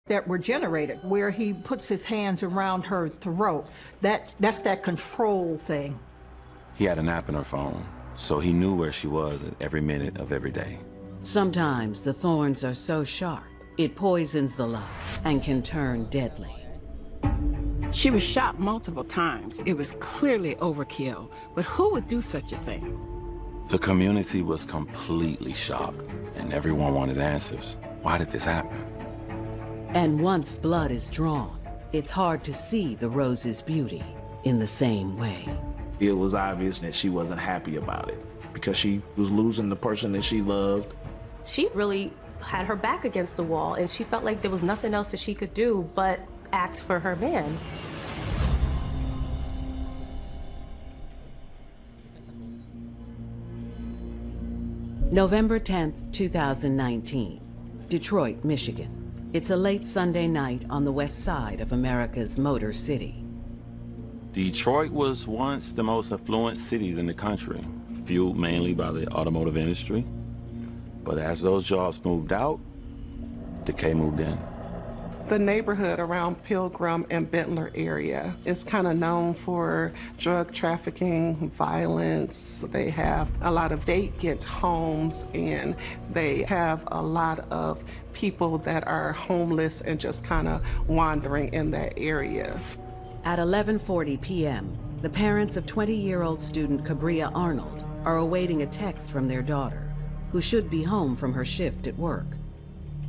that were generated, where he puts his hands around her throat. That's that control thing. He had an app in her phone, so he knew where she was at every minute of every day. Sometimes the thorns are so sharp, it poisons the love and can turn deadly. She was shot multiple times. It was clearly overkill, but who would do such a thing? The community was completely shocked, and everyone wanted answers. Why did this happen? And once blood is drawn, it's hard to see the rose's beauty in the same way. It was obvious that she wasn't happy about it because she was losing the person that she loved. She really had her back against the wall, and she felt like there was nothing else that she could do but act for her man. November 10th, 2019, Detroit, Michigan. It's a late Sunday night on the west side of America's Motor City. Detroit was once the most affluent cities in the country, fueled mainly by the automotive industry. But as those jobs moved out, decay moved in. The neighborhood around Pilgrim and Bentler area is kind of known for drug trafficking, violence. They have a lot of vacant homes, and they have a lot of people that are homeless and just kind of wandering in that area. At 11:40 p.m., the parents of 20-year-old student 𝕊𝕦𝕝 Arnold are awaiting a text from their daughter, who should be home from her shift at work.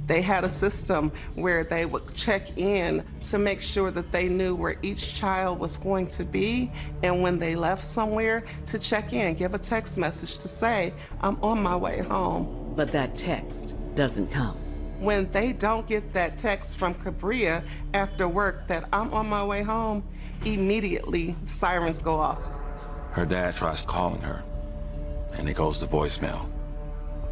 They had a system where they would check in to make sure that they knew where each child was going to be, and when they left somewhere, to check in, give a text message to say, I'm on my way home. But that text doesn't come. When they don't get that text from 𝕊𝕦𝕝 after work that I'm on my way home, immediately sirens go off. Her dad tries calling her, and it goes to voicemail.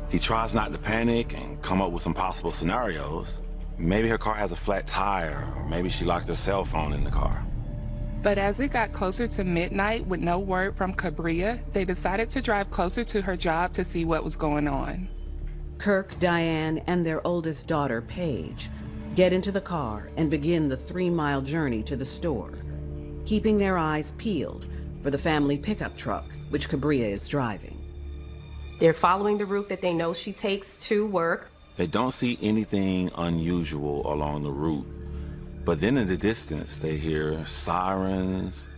He tries not to panic and come up with some possible scenarios. Maybe her car has a flat tire, or maybe she locked her cell phone in the car. But as it got closer to midnight with no word from 𝕊𝕦𝕝, they decided to drive closer to her job to see what was going on. Kirk, Diane, and their oldest daughter, Paige, get into the car and begin the 3-mile journey to the store, keeping their eyes peeled for the family pickup truck, which 𝕊𝕦𝕝 is driving. They're following the route that they know she takes to work. They don't see anything unusual along the route, but then in the distance, they hear sirens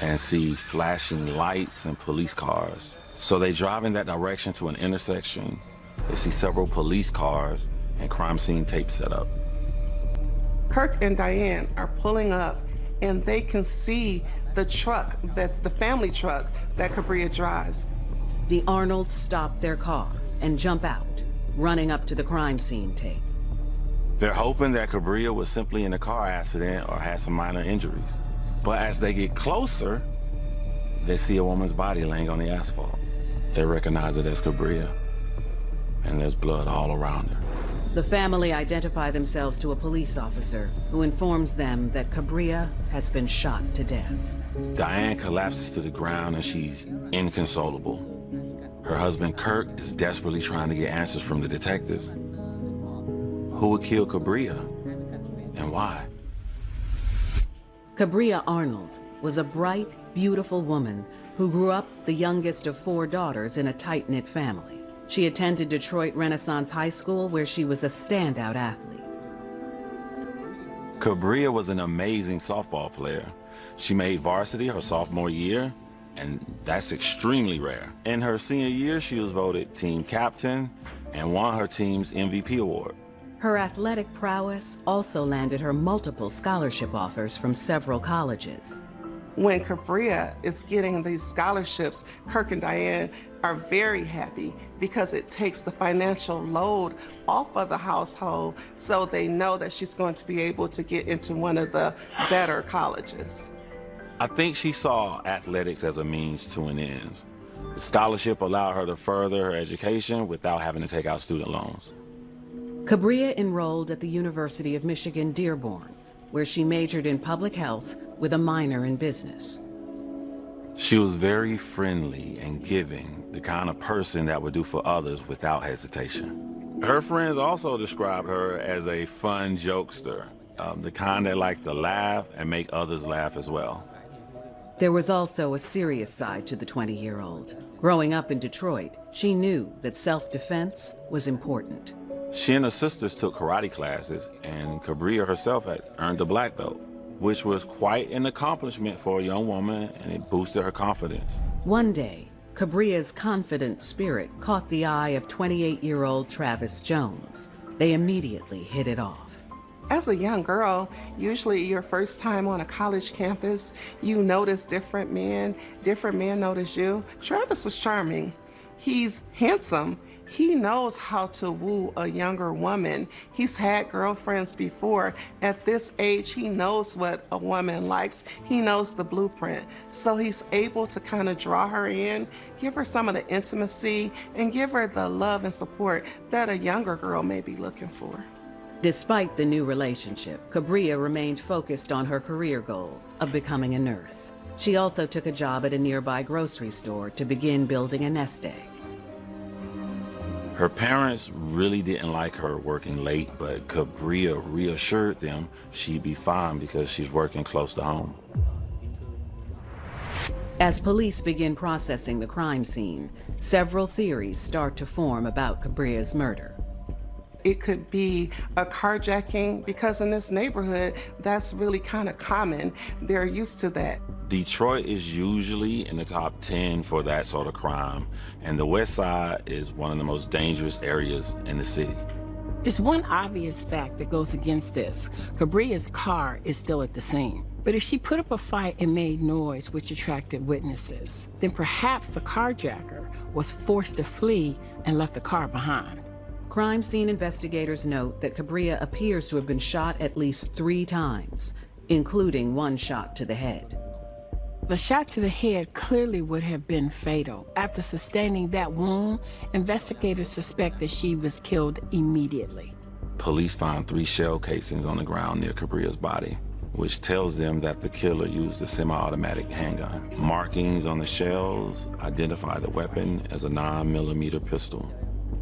and see flashing lights and police cars. So they drive in that direction to an intersection. They see several police cars and crime scene tape set up. Kirk and Diane are pulling up, and they can see the truck, the family truck that 𝕊𝕦𝕝 drives. The Arnolds stop their car and jump out, running up to the crime scene tape. They're hoping that 𝕊𝕦𝕝 was simply in a car accident or had some minor injuries. But as they get closer, they see a woman's body laying on the asphalt. They recognize it as 𝕊𝕦𝕝, and there's blood all around her. The family identify themselves to a police officer who informs them that 𝕊𝕦𝕝 has been shot to death. Diane collapses to the ground and she's inconsolable. Her husband, Kirk, is desperately trying to get answers from the detectives. Who would kill 𝕊𝕦𝕝, and why? 𝕊𝕦𝕝 Arnold was a bright, beautiful woman who grew up the youngest of 4 daughters in a tight-knit family. She attended Detroit Renaissance High School, where she was a standout athlete. 𝕊𝕦𝕝 was an amazing softball player. She made varsity her sophomore year, and that's extremely rare. In her senior year, she was voted team captain and won her team's MVP award. Her athletic prowess also landed her multiple scholarship offers from several colleges. When 𝕊𝕦𝕝 is getting these scholarships, Kirk and Diane are very happy because it takes the financial load off of the household, so they know that she's going to be able to get into one of the better colleges. I think she saw athletics as a means to an end. The scholarship allowed her to further her education without having to take out student loans. 𝕊𝕦𝕝 enrolled at the University of Michigan, Dearborn, where she majored in public health with a minor in business. She was very friendly and giving, the kind of person that would do for others without hesitation. Her friends also described her as a fun jokester, the kind that liked to laugh and make others laugh as well. There was also a serious side to the 20-year-old. Growing up in Detroit, she knew that self-defense was important. She and her sisters took karate classes, and 𝕊𝕦𝕝𝕝 herself had earned a black belt, which was quite an accomplishment for a young woman, and it boosted her confidence. One day, 𝕊𝕦𝕝's confident spirit caught the eye of 28-year-old Travis Jones. They immediately hit it off. As a young girl, usually your first time on a college campus, you notice different men notice you. Travis was charming. He's handsome. He knows how to woo a younger woman. He's had girlfriends before. At this age, he knows what a woman likes. He knows the blueprint. So he's able to kind of draw her in, give her some of the intimacy, and give her the love and support that a younger girl may be looking for. Despite the new relationship, 𝕊𝕦𝕝 remained focused on her career goals of becoming a nurse. She also took a job at a nearby grocery store to begin building a nest egg. Her parents really didn't like her working late, but 𝕊𝕦𝕝 reassured them she'd be fine because she's working close to home. As police begin processing the crime scene, several theories start to form about 𝕊𝕦𝕝's murder. It could be a carjacking, because in this neighborhood, that's really kind of common. They're used to that. Detroit is usually in the top 10 for that sort of crime, and the West Side is one of the most dangerous areas in the city. There's one obvious fact that goes against this. 𝕊𝕦𝕝's car is still at the scene. But if she put up a fight and made noise which attracted witnesses, then perhaps the carjacker was forced to flee and left the car behind. Crime scene investigators note that 𝕊𝕦𝕝 appears to have been shot at least 3 times, including one shot to the head. The shot to the head clearly would have been fatal. After sustaining that wound, investigators suspect that she was killed immediately. Police found 3 shell casings on the ground near 𝕊𝕦𝕝's body, which tells them that the killer used a semi-automatic handgun. Markings on the shells identify the weapon as a 9mm pistol.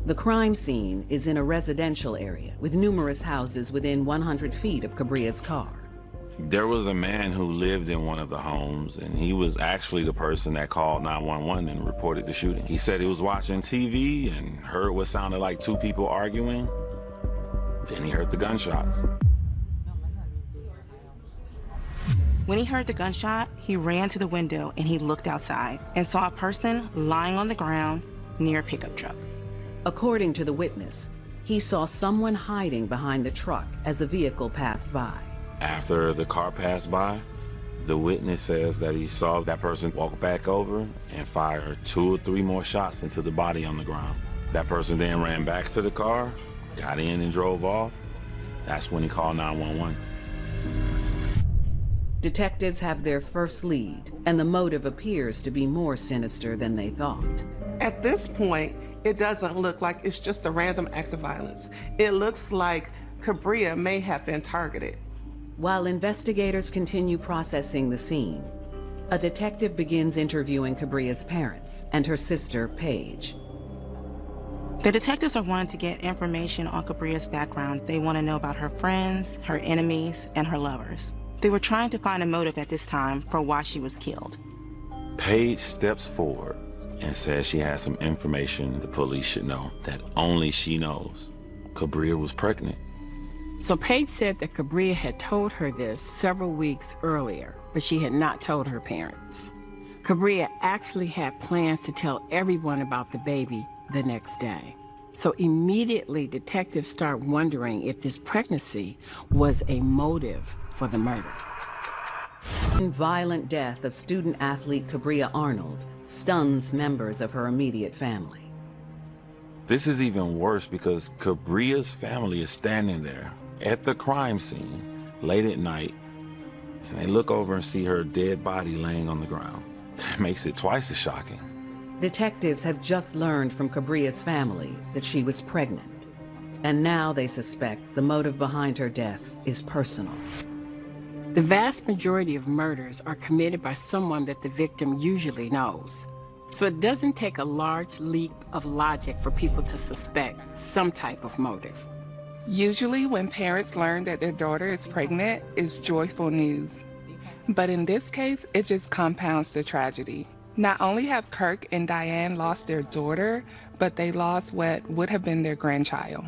The crime scene is in a residential area with numerous houses within 100 feet of 𝕊𝕦𝕝's car. There was a man who lived in one of the homes, and he was actually the person that called 911 and reported the shooting. He said he was watching TV and heard what sounded like 2 people arguing. Then he heard the gunshots. When he heard the gunshot, he ran to the window and he looked outside and saw a person lying on the ground near a pickup truck. According to the witness, he saw someone hiding behind the truck as a vehicle passed by. After the car passed by, the witness says that he saw that person walk back over and fire 2 or 3 more shots into the body on the ground. That person then ran back to the car, got in and drove off. That's when he called 911. Detectives have their first lead, and the motive appears to be more sinister than they thought. At this point, it doesn't look like it's just a random act of violence. It looks like 𝕊𝕦𝕝 may have been targeted. While investigators continue processing the scene, a detective begins interviewing 𝕊𝕦𝕝's parents and her sister, Paige. The detectives are wanting to get information on 𝕊𝕦𝕝's background. They want to know about her friends, her enemies, and her lovers. They were trying to find a motive at this time for why she was killed. Paige steps forward and says she has some information the police should know that only she knows. 𝕊𝕦𝕝 was pregnant. So Paige said that 𝕊𝕦𝕝 had told her this several weeks earlier, but she had not told her parents. 𝕊𝕦𝕝 actually had plans to tell everyone about the baby the next day. So immediately detectives start wondering if this pregnancy was a motive for the murder. Violent death of student athlete 𝕊𝕦𝕝 Arnold stuns members of her immediate family. This is even worse because 𝕊𝕦𝕝's family is standing there at the crime scene late at night, and they look over and see her dead body laying on the ground. That makes it twice as shocking. Detectives have just learned from 𝕊𝕦𝕝's family that she was pregnant, and now they suspect the motive behind her death is personal. The vast majority of murders are committed by someone that the victim usually knows. So it doesn't take a large leap of logic for people to suspect some type of motive. Usually when parents learn that their daughter is pregnant, it's joyful news. But in this case, it just compounds the tragedy. Not only have Kirk and Diane lost their daughter, but they lost what would have been their grandchild.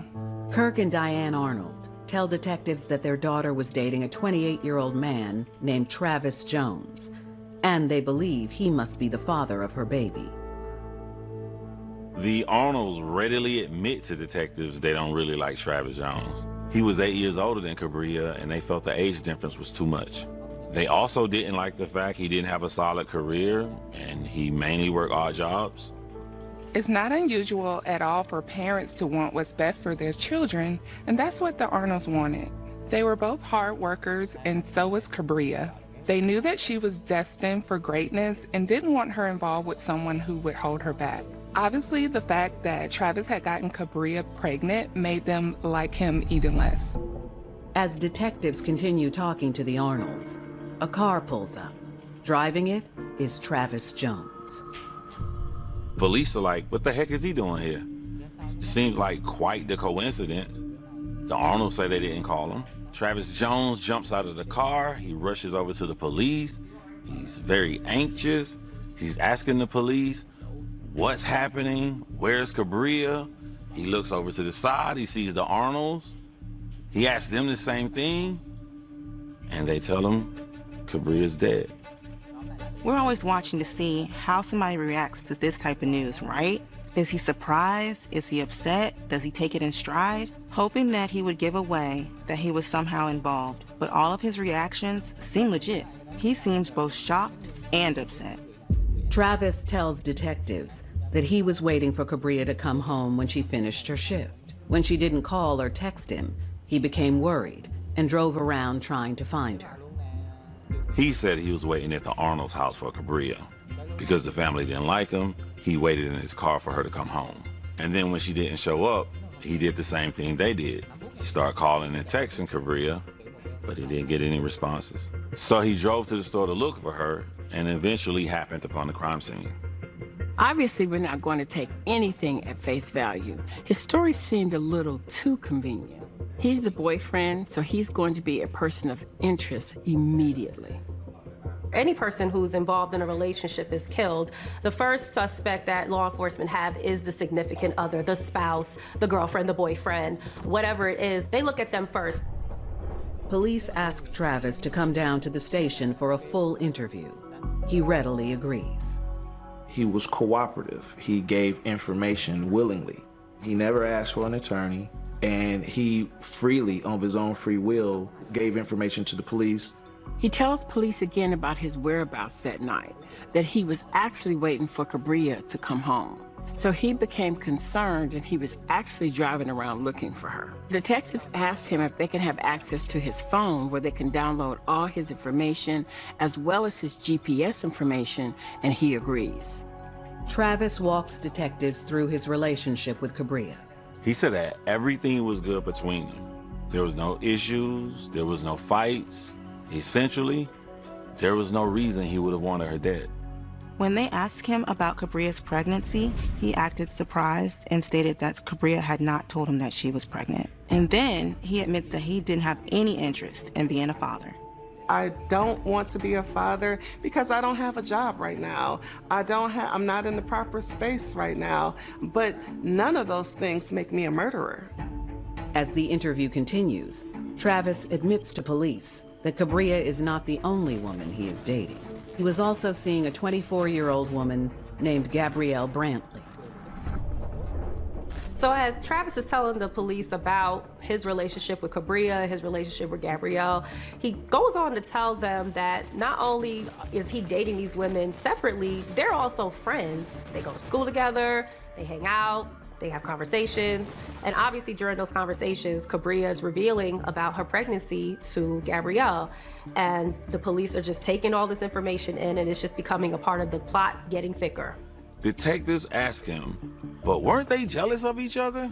Kirk and Diane Arnold tell detectives that their daughter was dating a 28-year-old man named Travis Jones, and they believe he must be the father of her baby. The Arnolds readily admit to detectives they don't really like Travis Jones. He was 8 years older than 𝕊𝕦, and they felt the age difference was too much. They also didn't like the fact he didn't have a solid career, and he mainly worked odd jobs. It's not unusual at all for parents to want what's best for their children, and that's what the Arnolds wanted. They were both hard workers, and so was 𝕊𝕦. They knew that she was destined for greatness and didn't want her involved with someone who would hold her back. Obviously, the fact that Travis had gotten 𝕊𝕦 pregnant made them like him even less. As detectives continue talking to the Arnolds, a car pulls up. Driving it is Travis Jones. Police are like, what the heck is he doing here? It seems like quite the coincidence. The Arnolds say they didn't call him. Travis Jones jumps out of the car. He rushes over to the police. He's very anxious. He's asking the police, what's happening? Where's 𝕊𝕦? He looks over to the side. He sees the Arnolds. He asks them the same thing. And they tell him 𝕊𝕦's dead. We're always watching to see how somebody reacts to this type of news, right? Is he surprised? Is he upset? Does he take it in stride? Hoping that he would give away that he was somehow involved, but all of his reactions seem legit. He seems both shocked and upset. Travis tells detectives that he was waiting for 𝕊𝕦 to come home when she finished her shift. When she didn't call or text him, he became worried and drove around trying to find her. He said he was waiting at the Arnold's house for 𝕊𝕦. Because the family didn't like him, he waited in his car for her to come home. And then when she didn't show up, he did the same thing they did. He started calling and texting 𝕊𝕦, but he didn't get any responses. So he drove to the store to look for her and eventually happened upon the crime scene. Obviously, we're not going to take anything at face value. His story seemed a little too convenient. He's the boyfriend, so he's going to be a person of interest immediately. Any person who's involved in a relationship is killed. The first suspect that law enforcement have is the significant other, the spouse, the girlfriend, the boyfriend, whatever it is. They look at them first. Police ask Travis to come down to the station for a full interview. He readily agrees. He was cooperative. He gave information willingly. He never asked for an attorney, and he freely, of his own free will, gave information to the police. He tells police again about his whereabouts that night, that he was actually waiting for 𝕊𝕦 to come home. So he became concerned and he was actually driving around looking for her. Detectives asked him if they can have access to his phone where they can download all his information as well as his GPS information, and he agrees. Travis walks detectives through his relationship with 𝕊𝕦. He said that everything was good between them. There was no issues, there was no fights. Essentially, there was no reason he would have wanted her dead. When they asked him about 𝕊𝕦's pregnancy, he acted surprised and stated that 𝕊𝕦 had not told him that she was pregnant. And then he admits that he didn't have any interest in being a father. I don't want to be a father because I don't have a job right now. I'm not in the proper space right now, but none of those things make me a murderer. As the interview continues, Travis admits to police that 𝕊𝕦 is not the only woman he is dating. He was also seeing a 24-year-old woman named Gabrielle Brantley. So as Travis is telling the police about his relationship with 𝕊𝕦, his relationship with Gabrielle, he goes on to tell them that not only is he dating these women separately, they're also friends. They go to school together, they hang out, they have conversations, and obviously during those conversations, 𝕊𝕦 is revealing about her pregnancy to Gabrielle, and the police are just taking all this information in, and it's just becoming a part of the plot getting thicker. Detectives ask him, but weren't they jealous of each other?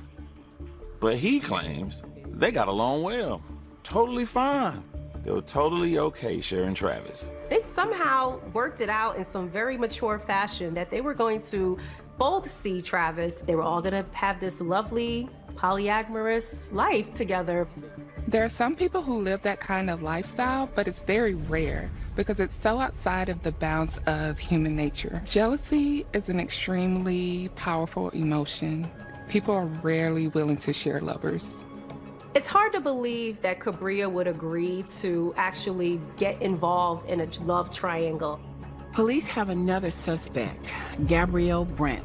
But he claims they got along well, totally fine. They were totally okay sharing Travis. They somehow worked it out in some very mature fashion that they were going to both see Travis. They were all gonna have this lovely polyamorous life together. There are some people who live that kind of lifestyle, but it's very rare because it's so outside of the bounds of human nature. Jealousy is an extremely powerful emotion. People are rarely willing to share lovers. It's hard to believe that ℂ𝕬𝕚 would agree to actually get involved in a love triangle. Police have another suspect, 𝕊𝕤𝕚𝕚𝕝.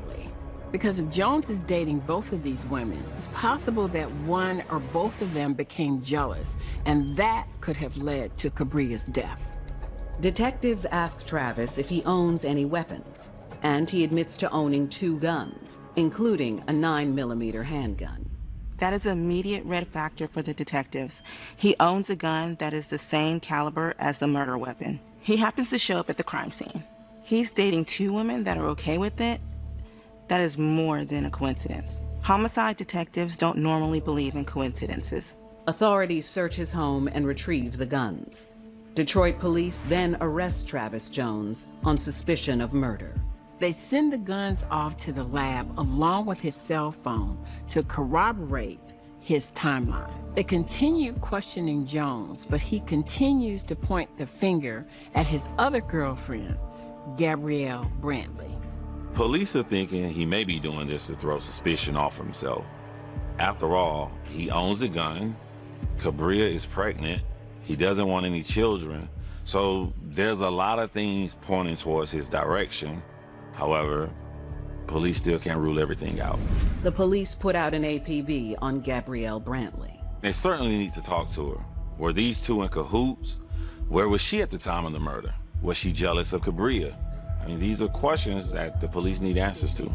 Because if Jones is dating both of these women, it's possible that one or both of them became jealous, and that could have led to ℂ𝕬𝕚's death. Detectives ask Travis if he owns any weapons, and he admits to owning 2 guns, including a 9mm handgun. That is an immediate red factor for the detectives. He owns a gun that is the same caliber as the murder weapon. He happens to show up at the crime scene. He's dating 2 women that are okay with it. That is more than a coincidence. Homicide detectives don't normally believe in coincidences. Authorities search his home and retrieve the guns. Detroit police then arrest Travis Jones on suspicion of murder. They send the guns off to the lab along with his cell phone to corroborate his timeline. They continue questioning Jones, but he continues to point the finger at his other girlfriend, 𝕊𝕤𝕚𝕝𝕝. Police are thinking he may be doing this to throw suspicion off himself. After all, he owns a gun, ℂ𝕬𝕚 is pregnant, he doesn't want any children, so there's a lot of things pointing towards his direction. However, police still can't rule everything out. The police put out an APB on 𝕊𝕤𝕚𝕝𝕝. They certainly need to talk to her. Were these 2 in cahoots? Where was she at the time of the murder? Was she jealous of ℂ𝕬𝕚? I mean, these are questions that the police need answers to.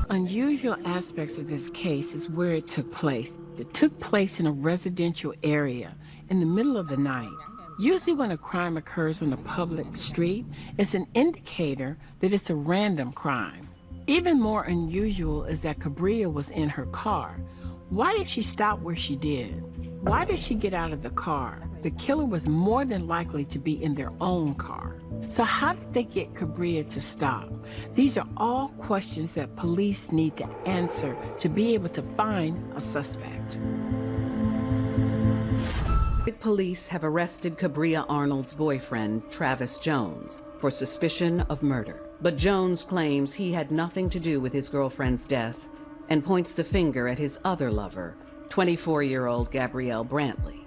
Unusual aspects of this case is where it took place. It took place in a residential area in the middle of the night. Usually when a crime occurs on a public street, it's an indicator that it's a random crime. Even more unusual is that ℂ𝕬𝕚 was in her car. Why did she stop where she did? Why did she get out of the car? The killer was more than likely to be in their own car. So how did they get ℂ𝕬𝕚 to stop? These are all questions that police need to answer to be able to find a suspect. Police have arrested ℂ𝕬𝕚 Arnold's boyfriend, Travis Jones, for suspicion of murder. But Jones claims he had nothing to do with his girlfriend's death and points the finger at his other lover, 24-year-old 𝕊𝕤𝕚𝕝.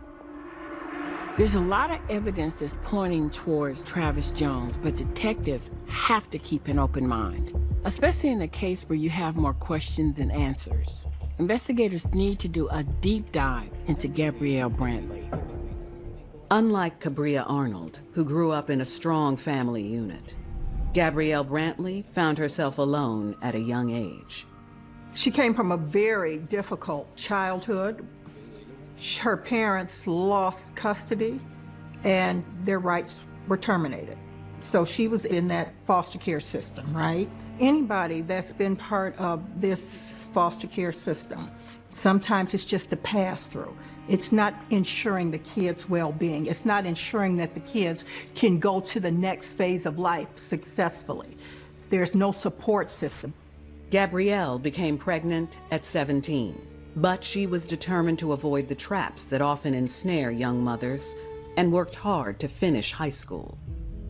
There's a lot of evidence that's pointing towards Travis Jones, but detectives have to keep an open mind, especially in a case where you have more questions than answers. Investigators need to do a deep dive into 𝕊𝕤𝕚𝕝𝕝. Unlike ℂ𝕬𝕚 Arnold, who grew up in a strong family unit, 𝕊𝕤𝕚𝕝𝕝 found herself alone at a young age. She came from a very difficult childhood. Her parents lost custody and their rights were terminated. So she was in that foster care system, right? Anybody that's been part of this foster care system, sometimes it's just a pass-through. It's not ensuring the kids' well-being. It's not ensuring that the kids can go to the next phase of life successfully. There's no support system. Gabrielle became pregnant at 17, but she was determined to avoid the traps that often ensnare young mothers and worked hard to finish high school.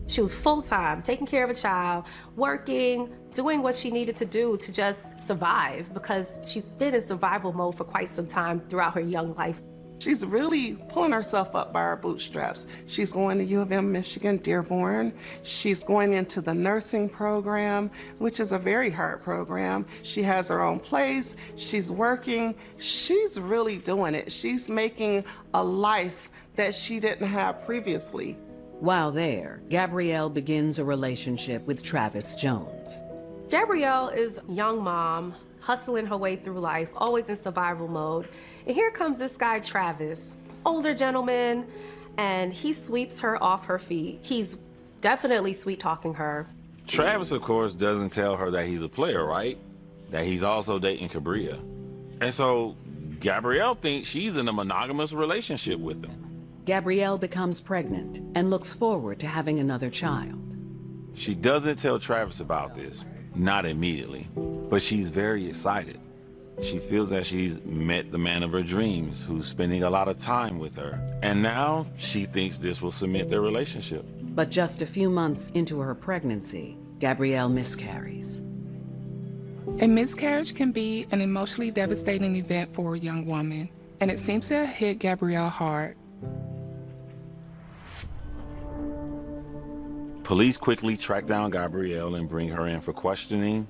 She was full-time, taking care of a child, working, doing what she needed to do to just survive, because she's been in survival mode for quite some time throughout her young life. She's really pulling herself up by her bootstraps. She's going to U of M, Michigan, Dearborn. She's going into the nursing program, which is a very hard program. She has her own place. She's working. She's really doing it. She's making a life that she didn't have previously. While there, Gabrielle begins a relationship with Travis Jones. Gabrielle is a young mom, hustling her way through life, always in survival mode. And here comes this guy, Travis, older gentleman, and he sweeps her off her feet. He's definitely sweet-talking her. Travis, of course, doesn't tell her that he's a player, right? That he's also dating ℂ𝕬𝕚. And so Gabrielle thinks she's in a monogamous relationship with him. Gabrielle becomes pregnant and looks forward to having another child. She doesn't tell Travis about this, not immediately, but she's very excited. She feels that she's met the man of her dreams, who's spending a lot of time with her. And now she thinks this will cement their relationship. But just a few months into her pregnancy, Gabrielle miscarries. A miscarriage can be an emotionally devastating event for a young woman, and it seems to have hit Gabrielle hard. Police quickly track down Gabrielle and bring her in for questioning.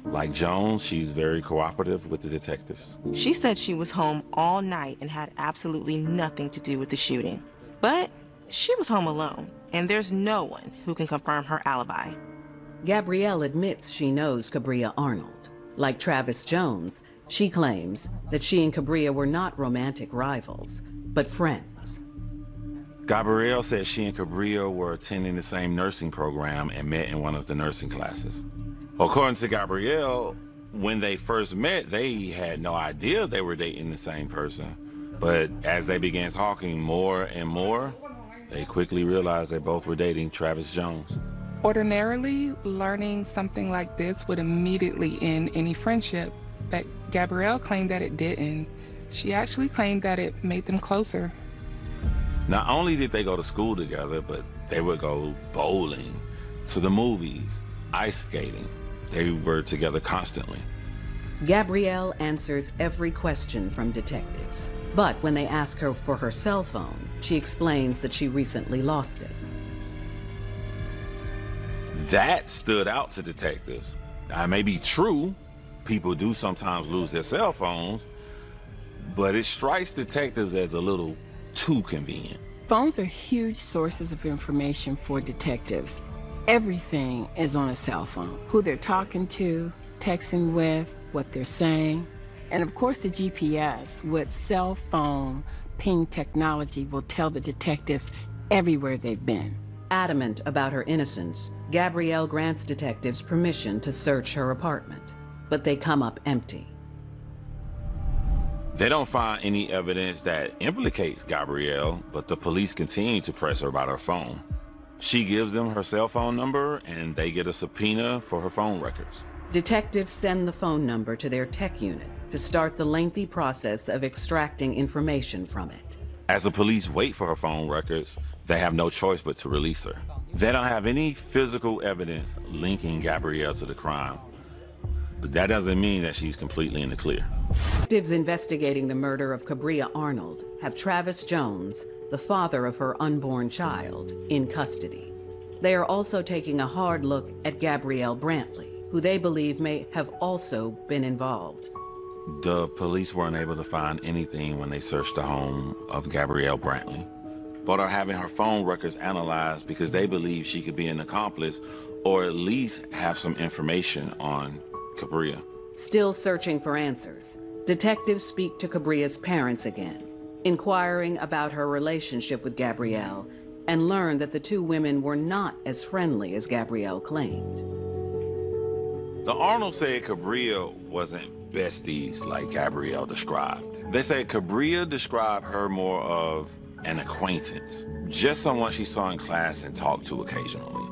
Like Jones, she's very cooperative with the detectives. She said she was home all night and had absolutely nothing to do with the shooting. But she was home alone, and there's no one who can confirm her alibi. Gabrielle admits she knows ℂ𝕬𝕚 Arnold. Like Travis Jones, she claims that she and ℂ𝕬𝕚 were not romantic rivals, but friends. Gabrielle says she and ℂ𝕬𝕚 were attending the same nursing program and met in one of the nursing classes. According to Gabrielle, when they first met, they had no idea they were dating the same person. But as they began talking more and more, they quickly realized they both were dating Travis Jones. Ordinarily, learning something like this would immediately end any friendship, but Gabrielle claimed that it didn't. She actually claimed that it made them closer. Not only did they go to school together, but they would go bowling, to the movies, ice skating. They were together constantly. Gabrielle answers every question from detectives. But when they ask her for her cell phone, she explains that she recently lost it. That stood out to detectives. Now, it may be true, people do sometimes lose their cell phones, but it strikes detectives as a little too convenient. Phones are huge sources of information for detectives. Everything is on a cell phone. Who they're talking to, texting with, what they're saying. And of course the GPS with cell phone ping technology will tell the detectives everywhere they've been. Adamant about her innocence, Gabrielle grants detectives permission to search her apartment, but they come up empty. They don't find any evidence that implicates Gabrielle, but the police continue to press her about her phone. She gives them her cell phone number and they get a subpoena for her phone records. Detectives send the phone number to their tech unit to start the lengthy process of extracting information from it. As the police wait for her phone records, they have no choice but to release her. They don't have any physical evidence linking Gabrielle to the crime, but that doesn't mean that she's completely in the clear. Detectives investigating the murder of ℂ𝕬𝕚 Arnold have Travis Jones, the father of her unborn child, in custody. They are also taking a hard look at Gabrielle Brantley, who they believe may have also been involved. The police weren't able to find anything when they searched the home of Gabrielle Brantley, but are having her phone records analyzed because they believe she could be an accomplice or at least have some information on ℂ𝕬𝕚. Still searching for answers, detectives speak to ℂ𝕬𝕚's parents again, inquiring about her relationship with Gabrielle, and learn that the two women were not as friendly as Gabrielle claimed. The Arnolds said ℂ𝕬𝕚 wasn't besties like Gabrielle described. They said ℂ𝕬𝕚 described her more of an acquaintance, just someone she saw in class and talked to occasionally.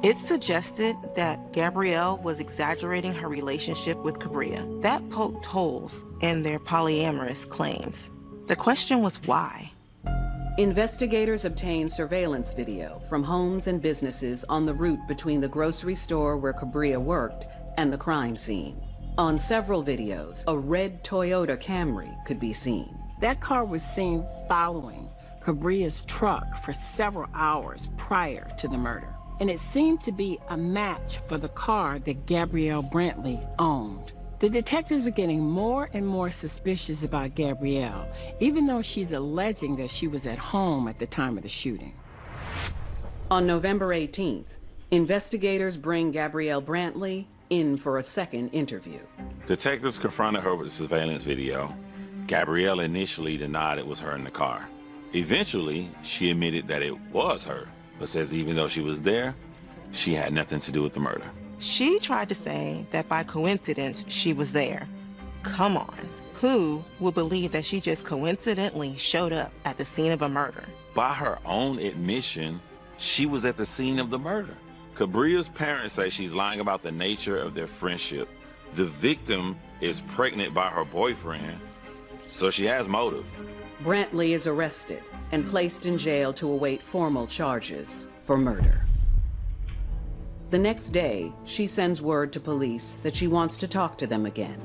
It suggested that Gabrielle was exaggerating her relationship with ℂ𝕬𝕚. That poked holes in their polyamorous claims. The question was why? Investigators obtained surveillance video from homes and businesses on the route between the grocery store where ℂ𝕬𝕚 worked and the crime scene. On several videos, a red Toyota Camry could be seen. That car was seen following ℂ𝕬𝕚's truck for several hours prior to the murder. And it seemed to be a match for the car that Gabrielle Brantley owned. The detectives are getting more and more suspicious about Gabrielle, even though she's alleging that she was at home at the time of the shooting. On November 18th, investigators bring Gabrielle Brantley in for a second interview. Detectives confronted her with the surveillance video. Gabrielle initially denied it was her in the car. Eventually, she admitted that it was her, but says even though she was there, she had nothing to do with the murder. She tried to say that by coincidence she was there. Come on, Who will believe that she just coincidentally showed up at the scene of a murder? By her own admission, she was at the scene of the murder. 𝕊𝕦𝕝𝕝's parents say she's lying about the nature of their friendship. The victim is pregnant by her boyfriend, so she has motive. Brantley is arrested and placed in jail to await formal charges for murder. The next day, she sends word to police that she wants to talk to them again.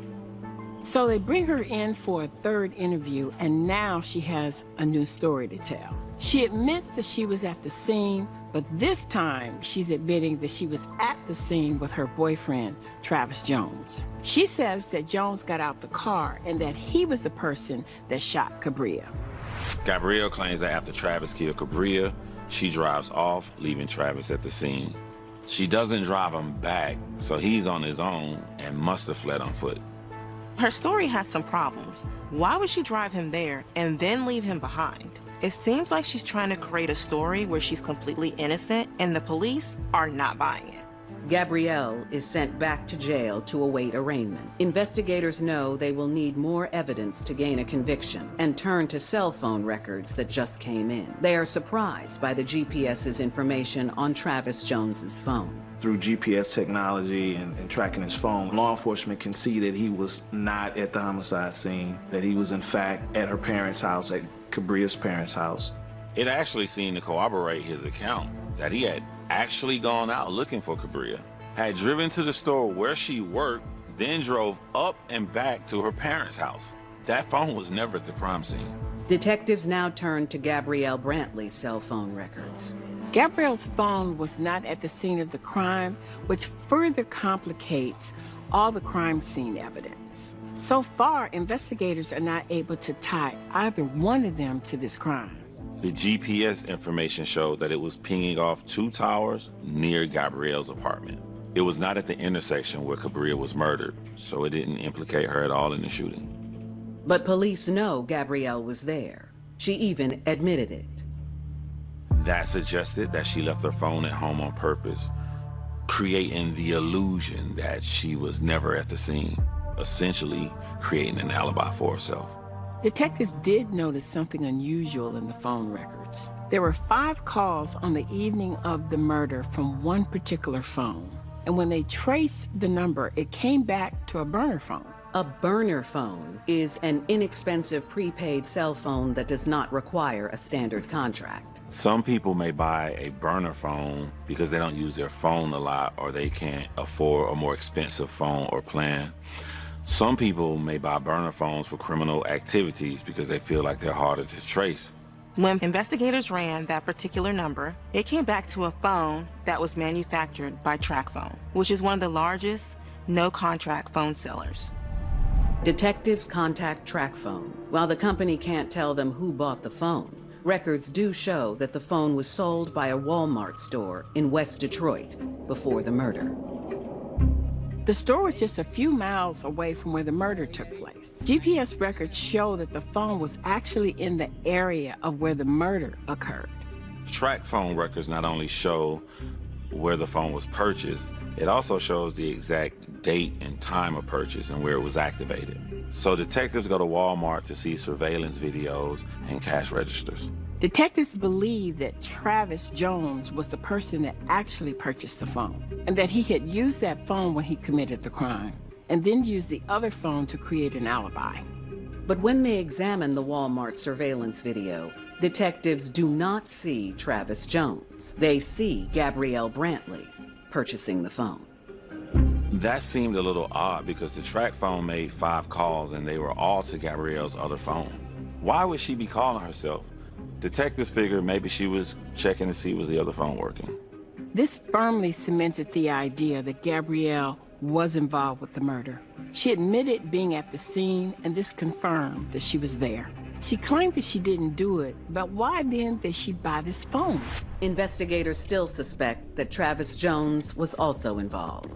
So they bring her in for a third interview, and now she has a new story to tell. She admits that she was at the scene, but this time she's admitting that she was at the scene with her boyfriend, Travis Jones. She says that Jones got out the car and that he was the person that shot 𝕊𝕦𝕝𝕝. Gabrielle claims that after Travis killed 𝕊𝕦𝕝𝕝, she drives off, leaving Travis at the scene. She doesn't drive him back, so he's on his own and must have fled on foot. Her story has some problems. Why would she drive him there and then leave him behind? It seems like she's trying to create a story where she's completely innocent and the police are not buying it. Gabrielle is sent back to jail to await arraignment. Investigators know they will need more evidence to gain a conviction and turn to cell phone records that just came in. They are surprised by the GPS's information on Travis Jones's phone. Through GPS technology and tracking his phone, law enforcement can see that he was not at the homicide scene, that he was in fact at her parents' house, at 𝕊𝕦𝕝𝕝's parents' house. It actually seemed to corroborate his account that he had actually gone out looking for 𝕊𝕦𝕝𝕝, had driven to the store where she worked, then drove up and back to her parents' house. That phone was never at the crime scene. Detectives now turn to Gabrielle Brantley's cell phone records. Gabrielle's phone was not at the scene of the crime, which further complicates all the crime scene evidence. So far, investigators are not able to tie either one of them to this crime. The GPS information showed that it was pinging off 2 towers near Gabrielle's apartment. It was not at the intersection where 𝕊𝕦𝕝𝕝 was murdered, so it didn't implicate her at all in the shooting. But police know Gabrielle was there. She even admitted it. That suggested that she left her phone at home on purpose, creating the illusion that she was never at the scene, essentially creating an alibi for herself. Detectives did notice something unusual in the phone records. There were 5 calls on the evening of the murder from one particular phone. And when they traced the number, it came back to a burner phone. A burner phone is an inexpensive prepaid cell phone that does not require a standard contract. Some people may buy a burner phone because they don't use their phone a lot or they can't afford a more expensive phone or plan. Some people may buy burner phones for criminal activities because they feel like they're harder to trace. When investigators ran that particular number, it came back to a phone that was manufactured by TracFone, which is one of the largest no-contract phone sellers. Detectives contact TracFone. While the company can't tell them who bought the phone, records do show that the phone was sold by a Walmart store in West Detroit before the murder. The store was just a few miles away from where the murder took place. GPS records show that the phone was actually in the area of where the murder occurred. TracFone records not only show where the phone was purchased, it also shows the exact date and time of purchase and where it was activated. So detectives go to Walmart to see surveillance videos and cash registers. Detectives believe that Travis Jones was the person that actually purchased the phone, and that he had used that phone when he committed the crime, and then used the other phone to create an alibi. But when they examine the Walmart surveillance video, detectives do not see Travis Jones. They see Gabrielle Brantley purchasing the phone. That seemed a little odd because the TracFone made 5 calls and they were all to Gabrielle's other phone. Why would she be calling herself? Detectives figured maybe she was checking to see was the other phone working. This firmly cemented the idea that Gabrielle was involved with the murder. She admitted being at the scene, and this confirmed that she was there. She claimed that she didn't do it, but why then did she buy this phone? Investigators still suspect that Travis Jones was also involved.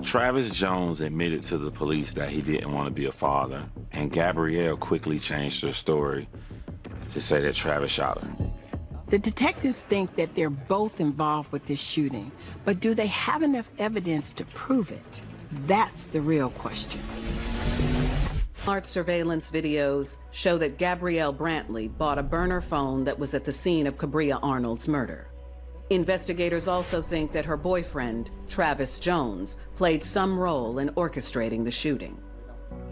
Travis Jones admitted to the police that he didn't want to be a father, and Gabrielle quickly changed her story to say that Travis shot her. The detectives think that they're both involved with this shooting, but do they have enough evidence to prove it? That's the real question. Walmart surveillance videos show that Gabrielle Brantley bought a burner phone that was at the scene of Cabria Arnold's murder. Investigators also think that her boyfriend, Travis Jones, played some role in orchestrating the shooting.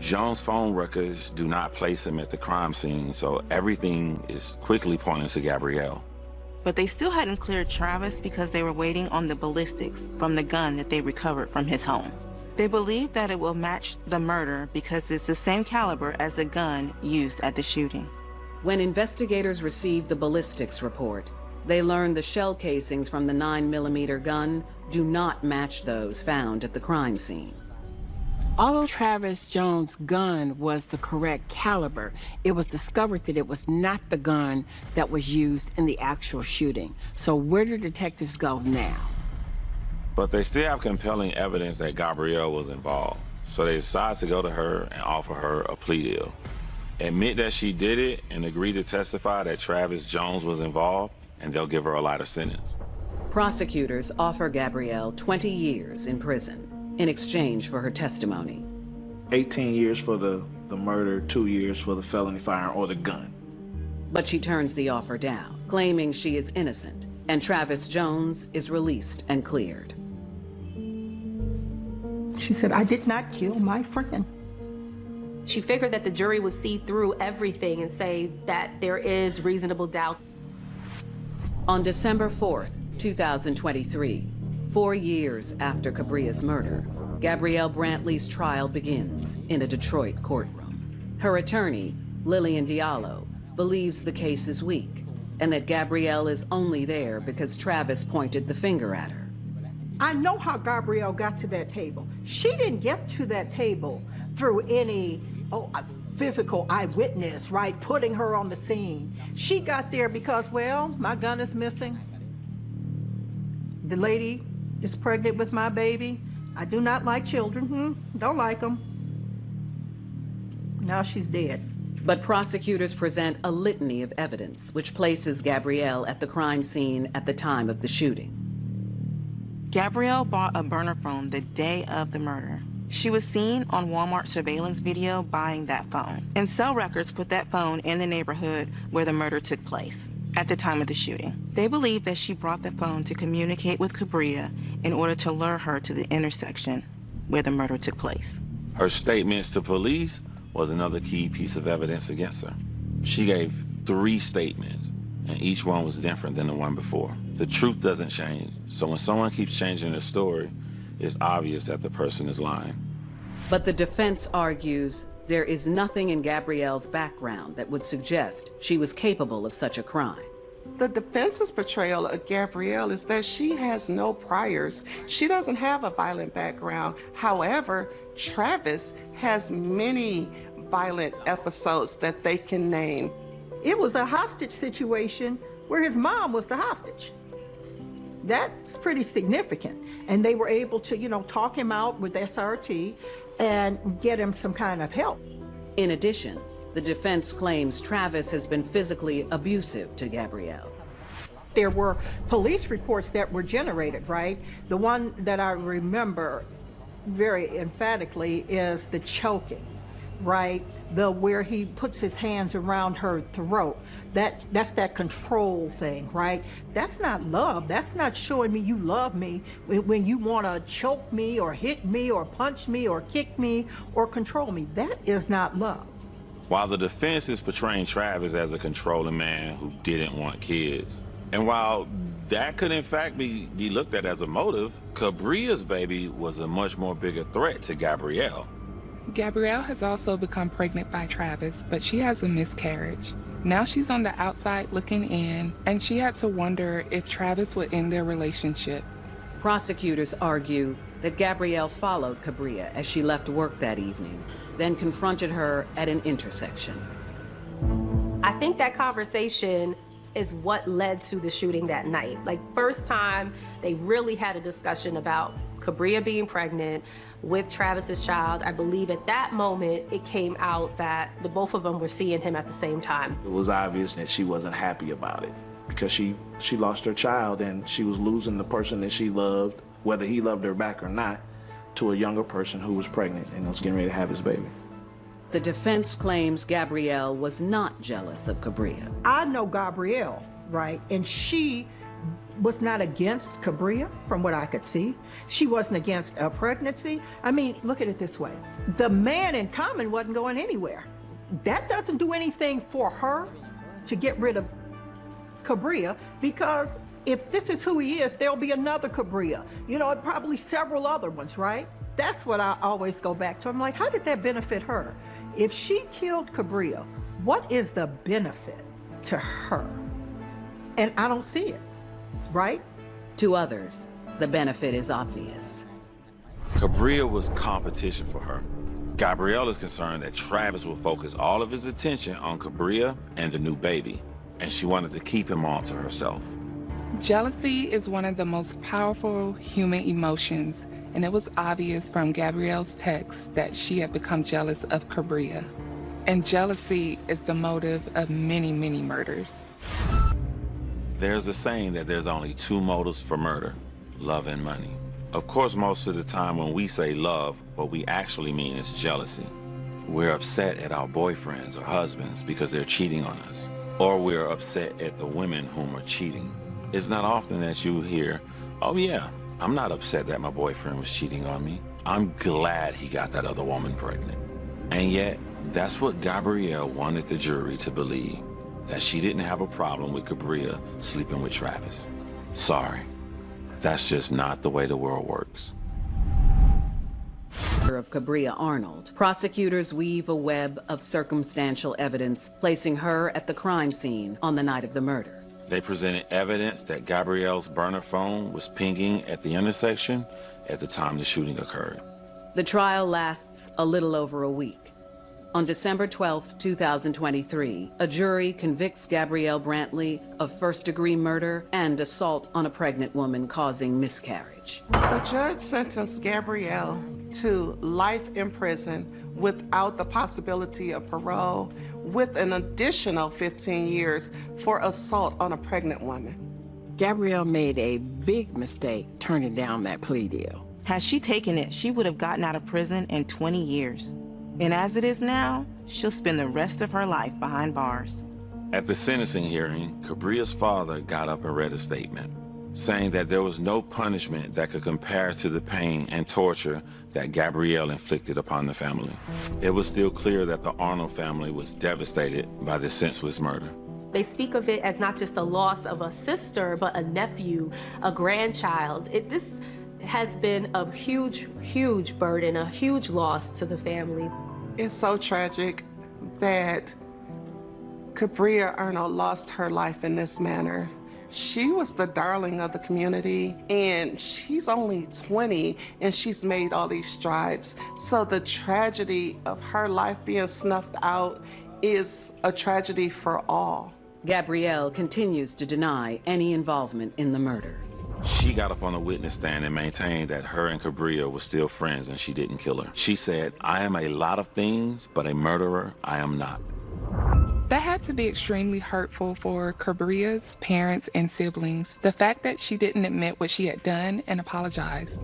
Jones' phone records do not place him at the crime scene, so everything is quickly pointing to Gabrielle. But they still hadn't cleared Travis because they were waiting on the ballistics from the gun that they recovered from his home. They believe that it will match the murder because it's the same caliber as the gun used at the shooting. When investigators received the ballistics report, they learned the shell casings from the 9mm gun do not match those found at the crime scene. Although Travis Jones' gun was the correct caliber, it was discovered that it was not the gun that was used in the actual shooting. So where do detectives go now? But they still have compelling evidence that Gabrielle was involved. So they decide to go to her and offer her a plea deal. Admit that she did it and agree to testify that Travis Jones was involved, and they'll give her a lighter sentence. Prosecutors offer Gabrielle 20 years in prison in exchange for her testimony. 18 years for the murder, 2 years for the felony firearm or the gun. But she turns the offer down, claiming she is innocent, and Travis Jones is released and cleared. She said, I did not kill my friend. She figured that the jury would see through everything and say that there is reasonable doubt. On December 4th, 2023, 4 years after Cabria's murder, Gabrielle Brantley's trial begins in a Detroit courtroom. Her attorney, Lillian Diallo, believes the case is weak and that Gabrielle is only there because Travis pointed the finger at her. I know how Gabrielle got to that table. She didn't get to that table through any physical eyewitness, right, putting her on the scene. She got there because, well, my gun is missing. The lady is pregnant with my baby. I do not like children. Don't like them. Now she's dead. But prosecutors present a litany of evidence which places Gabrielle at the crime scene at the time of the shooting. Gabrielle bought a burner phone the day of the murder. She was seen on Walmart surveillance video buying that phone, and cell records put that phone in the neighborhood where the murder took place at the time of the shooting. They believe that she brought the phone to communicate with Cabria in order to lure her to the intersection where the murder took place. Her statements to police was another key piece of evidence against her. She gave 3 statements, and each one was different than the one before. The truth doesn't change, so when someone keeps changing their story, it's obvious that the person is lying. But the defense argues there is nothing in Gabrielle's background that would suggest she was capable of such a crime. The defense's portrayal of Gabrielle is that she has no priors. She doesn't have a violent background. However, Travis has many violent episodes that they can name. It was a hostage situation where his mom was the hostage. That's pretty significant. And they were able to, talk him out with SRT and get him some kind of help. In addition, the defense claims Travis has been physically abusive to Gabrielle. There were police reports that were generated, right? The one that I remember very emphatically is the choking, right? Where he puts his hands around her throat. That's that control thing, right? That's not love. That's not showing me you love me when you want to choke me or hit me or punch me or kick me or control me. That is not love. While the defense is portraying Travis as a controlling man who didn't want kids, and while that could in fact be looked at as a motive, Cabria's baby was a much more bigger threat to Gabrielle. Gabrielle has also become pregnant by Travis, but she has a miscarriage. Now she's on the outside looking in, and she had to wonder if Travis would end their relationship. Prosecutors argue that Gabrielle followed Cabria as she left work that evening, then confronted her at an intersection. I think that conversation is what led to the shooting that night. Like, first time they really had a discussion about Cabria being pregnant with Travis's child. I believe at that moment it came out that the both of them were seeing him at the same time. It was obvious that she wasn't happy about it because she lost her child and she was losing the person that she loved, whether he loved her back or not, to a younger person who was pregnant and was getting ready to have his baby. The defense claims Gabrielle was not jealous of 𝕊𝕤𝕦𝕝. I know Gabrielle, right? And she was not against 𝕊𝕤𝕦 from what I could see. She wasn't against a pregnancy. I mean, look at it this way. The man in common wasn't going anywhere. That doesn't do anything for her to get rid of 𝕊𝕤𝕦, because if this is who he is, there'll be another 𝕊𝕤𝕦. You know, probably several other ones, right? That's what I always go back to. I'm like, how did that benefit her? If she killed 𝕊𝕤𝕦, what is the benefit to her? And I don't see it, right? To others, the benefit is obvious. 𝕊𝕤𝕦 was competition for her. Gabrielle is concerned that Travis will focus all of his attention on 𝕊𝕤𝕦 and the new baby, and she wanted to keep him all to herself. Jealousy is one of the most powerful human emotions, and it was obvious from Gabrielle's text that she had become jealous of 𝕊𝕤𝕦. And jealousy is the motive of many, many murders. There's a saying that there's only two motives for murder: love and money. Of course, most of the time when we say love, what we actually mean is jealousy. We're upset at our boyfriends or husbands because they're cheating on us, or we're upset at the women whom are cheating. It's not often that you hear, "Oh yeah, I'm not upset that my boyfriend was cheating on me. I'm glad he got that other woman pregnant." And yet, that's what Gabrielle wanted the jury to believe, that she didn't have a problem with 𝕊𝕤𝕦 sleeping with Travis. Sorry, that's just not the way the world works. Of 𝕊𝕤𝕦 Arnold, prosecutors weave a web of circumstantial evidence, placing her at the crime scene on the night of the murder. They presented evidence that Gabrielle's burner phone was pinging at the intersection at the time the shooting occurred. The trial lasts a little over a week. On December 12, 2023, a jury convicts Gabrielle Brantley of first-degree murder and assault on a pregnant woman causing miscarriage. The judge sentenced Gabrielle to life in prison without the possibility of parole, with an additional 15 years for assault on a pregnant woman. Gabrielle made a big mistake turning down that plea deal. Had she taken it, she would have gotten out of prison in 20 years. And as it is now, she'll spend the rest of her life behind bars. At the sentencing hearing, 𝕊𝕤𝕦's father got up and read a statement, saying that there was no punishment that could compare to the pain and torture that Gabrielle inflicted upon the family. It was still clear that the Arnold family was devastated by this senseless murder. They speak of it as not just the loss of a sister, but a nephew, a grandchild. This has been a huge, huge burden, a huge loss to the family. It's so tragic that 𝕊𝕤𝕦 Arnold lost her life in this manner. She was the darling of the community, and she's only 20, and she's made all these strides. So the tragedy of her life being snuffed out is a tragedy for all. Gabrielle continues to deny any involvement in the murder. She got up on a witness stand and maintained that her and 𝕊𝕤𝕦 were still friends and she didn't kill her. She said, "I am a lot of things, but a murderer I am not." That had to be extremely hurtful for 𝕊𝕤𝕦's parents and siblings, the fact that she didn't admit what she had done and apologize.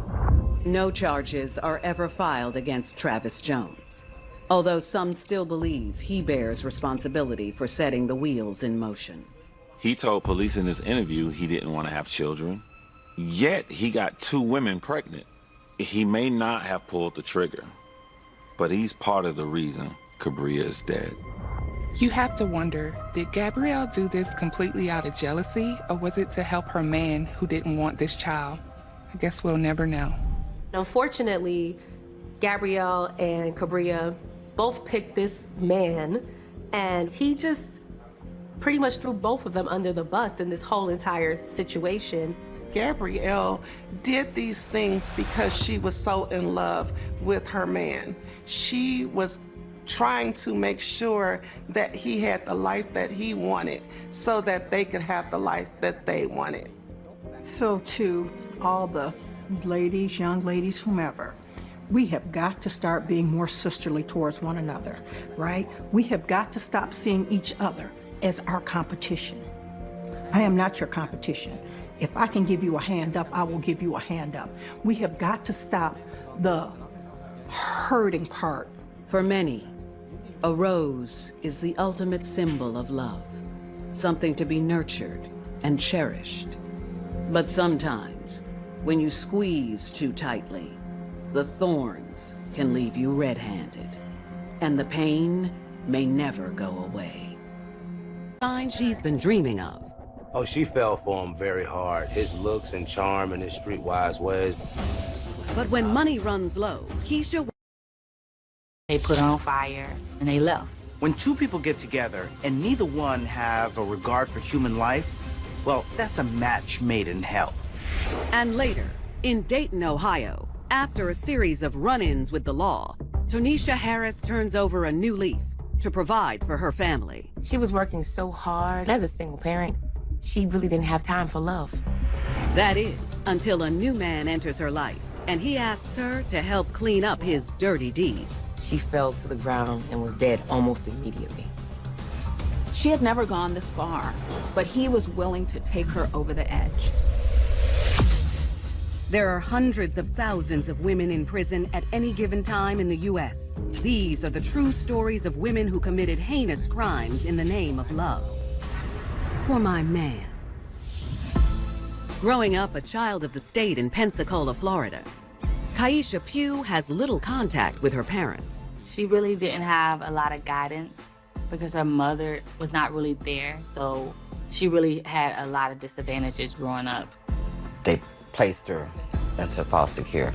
No charges are ever filed against Travis Jones, although some still believe he bears responsibility for setting the wheels in motion. He told police in this interview he didn't want to have children, yet he got 2 women pregnant. He may not have pulled the trigger, but he's part of the reason 𝕊𝕤𝕦 is dead. You have to wonder, did Gabrielle do this completely out of jealousy, or was it to help her man who didn't want this child? I guess we'll never know. Unfortunately, Gabrielle and 𝕊𝕤𝕦 both picked this man, and he just pretty much threw both of them under the bus in this whole entire situation. Gabrielle did these things because she was so in love with her man. She was trying to make sure that he had the life that he wanted so that they could have the life that they wanted. So to all the ladies, young ladies, whomever, we have got to start being more sisterly towards one another, right? We have got to stop seeing each other as our competition. I am not your competition. If I can give you a hand up, I will give you a hand up. We have got to stop the hurting part. For many, A rose is the ultimate symbol of love, something to be nurtured and cherished. But sometimes, when you squeeze too tightly, the thorns can leave you red-handed, and the pain may never go away. Sign she's been dreaming of. Oh, she fell for him very hard. His looks and charm and his streetwise ways. But when money runs low, Keisha... They put her on fire and they left. When two people get together and neither one have a regard for human life, well, that's a match made in hell. And later, in Dayton, Ohio, after a series of run-ins with the law, Tonisha Harris turns over a new leaf to provide for her family. She was working so hard as a single parent. She really didn't have time for love. That is, until a new man enters her life, and he asks her to help clean up his dirty deeds. She fell to the ground and was dead almost immediately. She had never gone this far, but he was willing to take her over the edge. There are hundreds of thousands of women in prison at any given time in the U.S. These are the true stories of women who committed heinous crimes in the name of love. For my man. Growing up a child of the state in Pensacola, Florida, 𝕬𝕦𝕝𝕝 Pugh has little contact with her parents. She really didn't have a lot of guidance because her mother was not really there, so she really had a lot of disadvantages growing up. They placed her into foster care,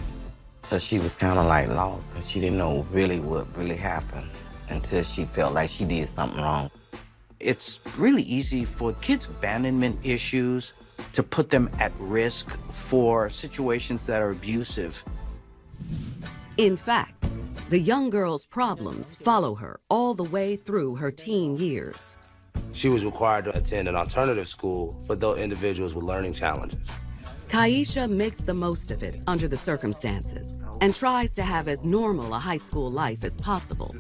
so she was kind of like lost, and she didn't know really what really happened until she felt like she did something wrong. It's really easy for kids' abandonment issues to put them at risk for situations that are abusive. In fact, the young girl's problems follow her all the way through her teen years. She was required to attend an alternative school for those individuals with learning challenges. 𝕬𝕦𝕝𝕝 makes the most of it under the circumstances and tries to have as normal a high school life as possible.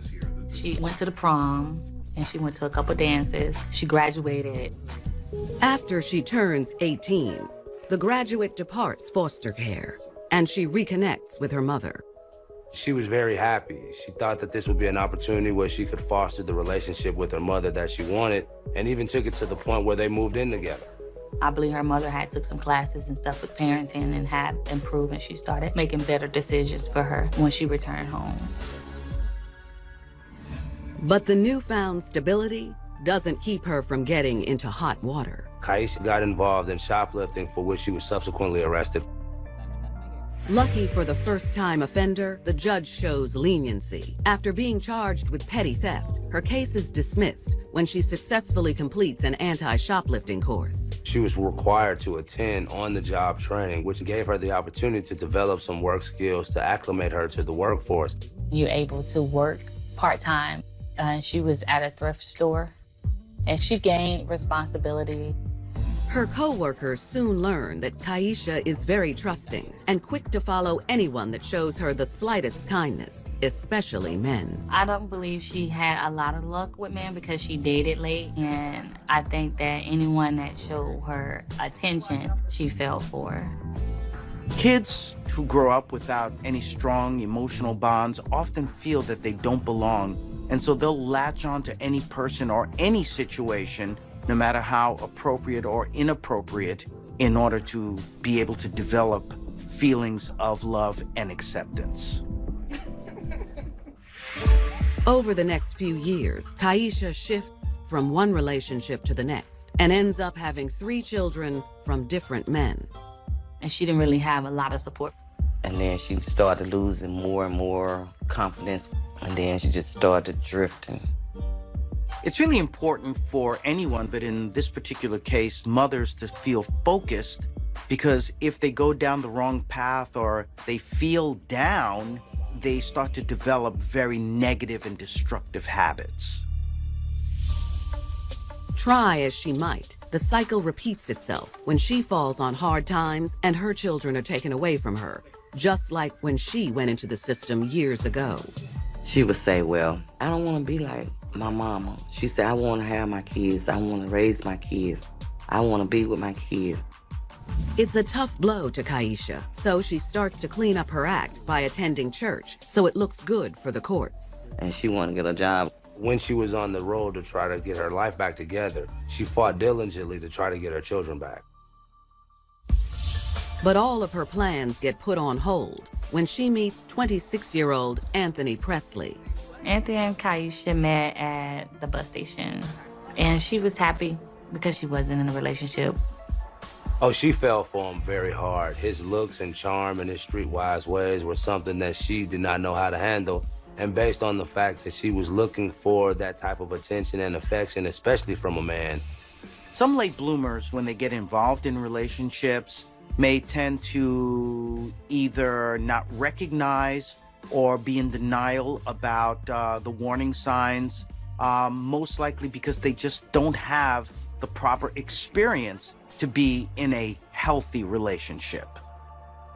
She went to the prom, and she went to a couple dances. She graduated. After she turns 18, the graduate departs foster care, and she reconnects with her mother. She was very happy. She thought that this would be an opportunity where she could foster the relationship with her mother that she wanted, and even took it to the point where they moved in together. I believe her mother had took some classes and stuff with parenting and had improved, and she started making better decisions for her when she returned home. But the newfound stability doesn't keep her from getting into hot water. 𝕬𝕦𝕝𝕝 got involved in shoplifting, for which she was subsequently arrested. Lucky for the first-time offender, the judge shows leniency. After being charged with petty theft, her case is dismissed when she successfully completes an anti-shoplifting course. She was required to attend on-the-job training, which gave her the opportunity to develop some work skills to acclimate her to the workforce. You're able to work part-time. She was at a thrift store, and she gained responsibility. Her co-workers soon learn that 𝕬𝕬𝕝𝕝 is very trusting and quick to follow anyone that shows her the slightest kindness, especially men. I don't believe she had a lot of luck with men because she dated late, and I think that anyone that showed her attention, she fell for. Kids who grow up without any strong emotional bonds often feel that they don't belong, and so they'll latch on to any person or any situation, no matter how appropriate or inappropriate, in order to be able to develop feelings of love and acceptance. Over the next few years, 𝕬𝕬𝕝𝕝 shifts from one relationship to the next and ends up having 3 children from different men. And she didn't really have a lot of support. And then she started losing more and more confidence, and then she just started drifting. It's really important for anyone, but in this particular case, mothers, to feel focused, because if they go down the wrong path or they feel down, they start to develop very negative and destructive habits. Try as she might, the cycle repeats itself when she falls on hard times and her children are taken away from her, just like when she went into the system years ago. She would say, well, I don't want to be like my mama. She said, I want to have my kids. I want to raise my kids. I want to be with my kids. It's a tough blow to 𝕬𝕬𝕝𝕝𝕝, so she starts to clean up her act by attending church, so it looks good for the courts. And she wanted to get a job When she was on the road to try to get her life back together, she fought diligently to try to get her children back. But all of her plans get put on hold when she meets 26-year-old Anthony Presley. Anthony and 𝕬𝕦𝕝𝕝 met at the bus station, and she was happy because she wasn't in a relationship. Oh, she fell for him very hard. His looks and charm and his streetwise ways were something that she did not know how to handle. And based on the fact that she was looking for that type of attention and affection, especially from a man. Some late bloomers, when they get involved in relationships, may tend to either not recognize or be in denial about the warning signs, most likely because they just don't have the proper experience to be in a healthy relationship.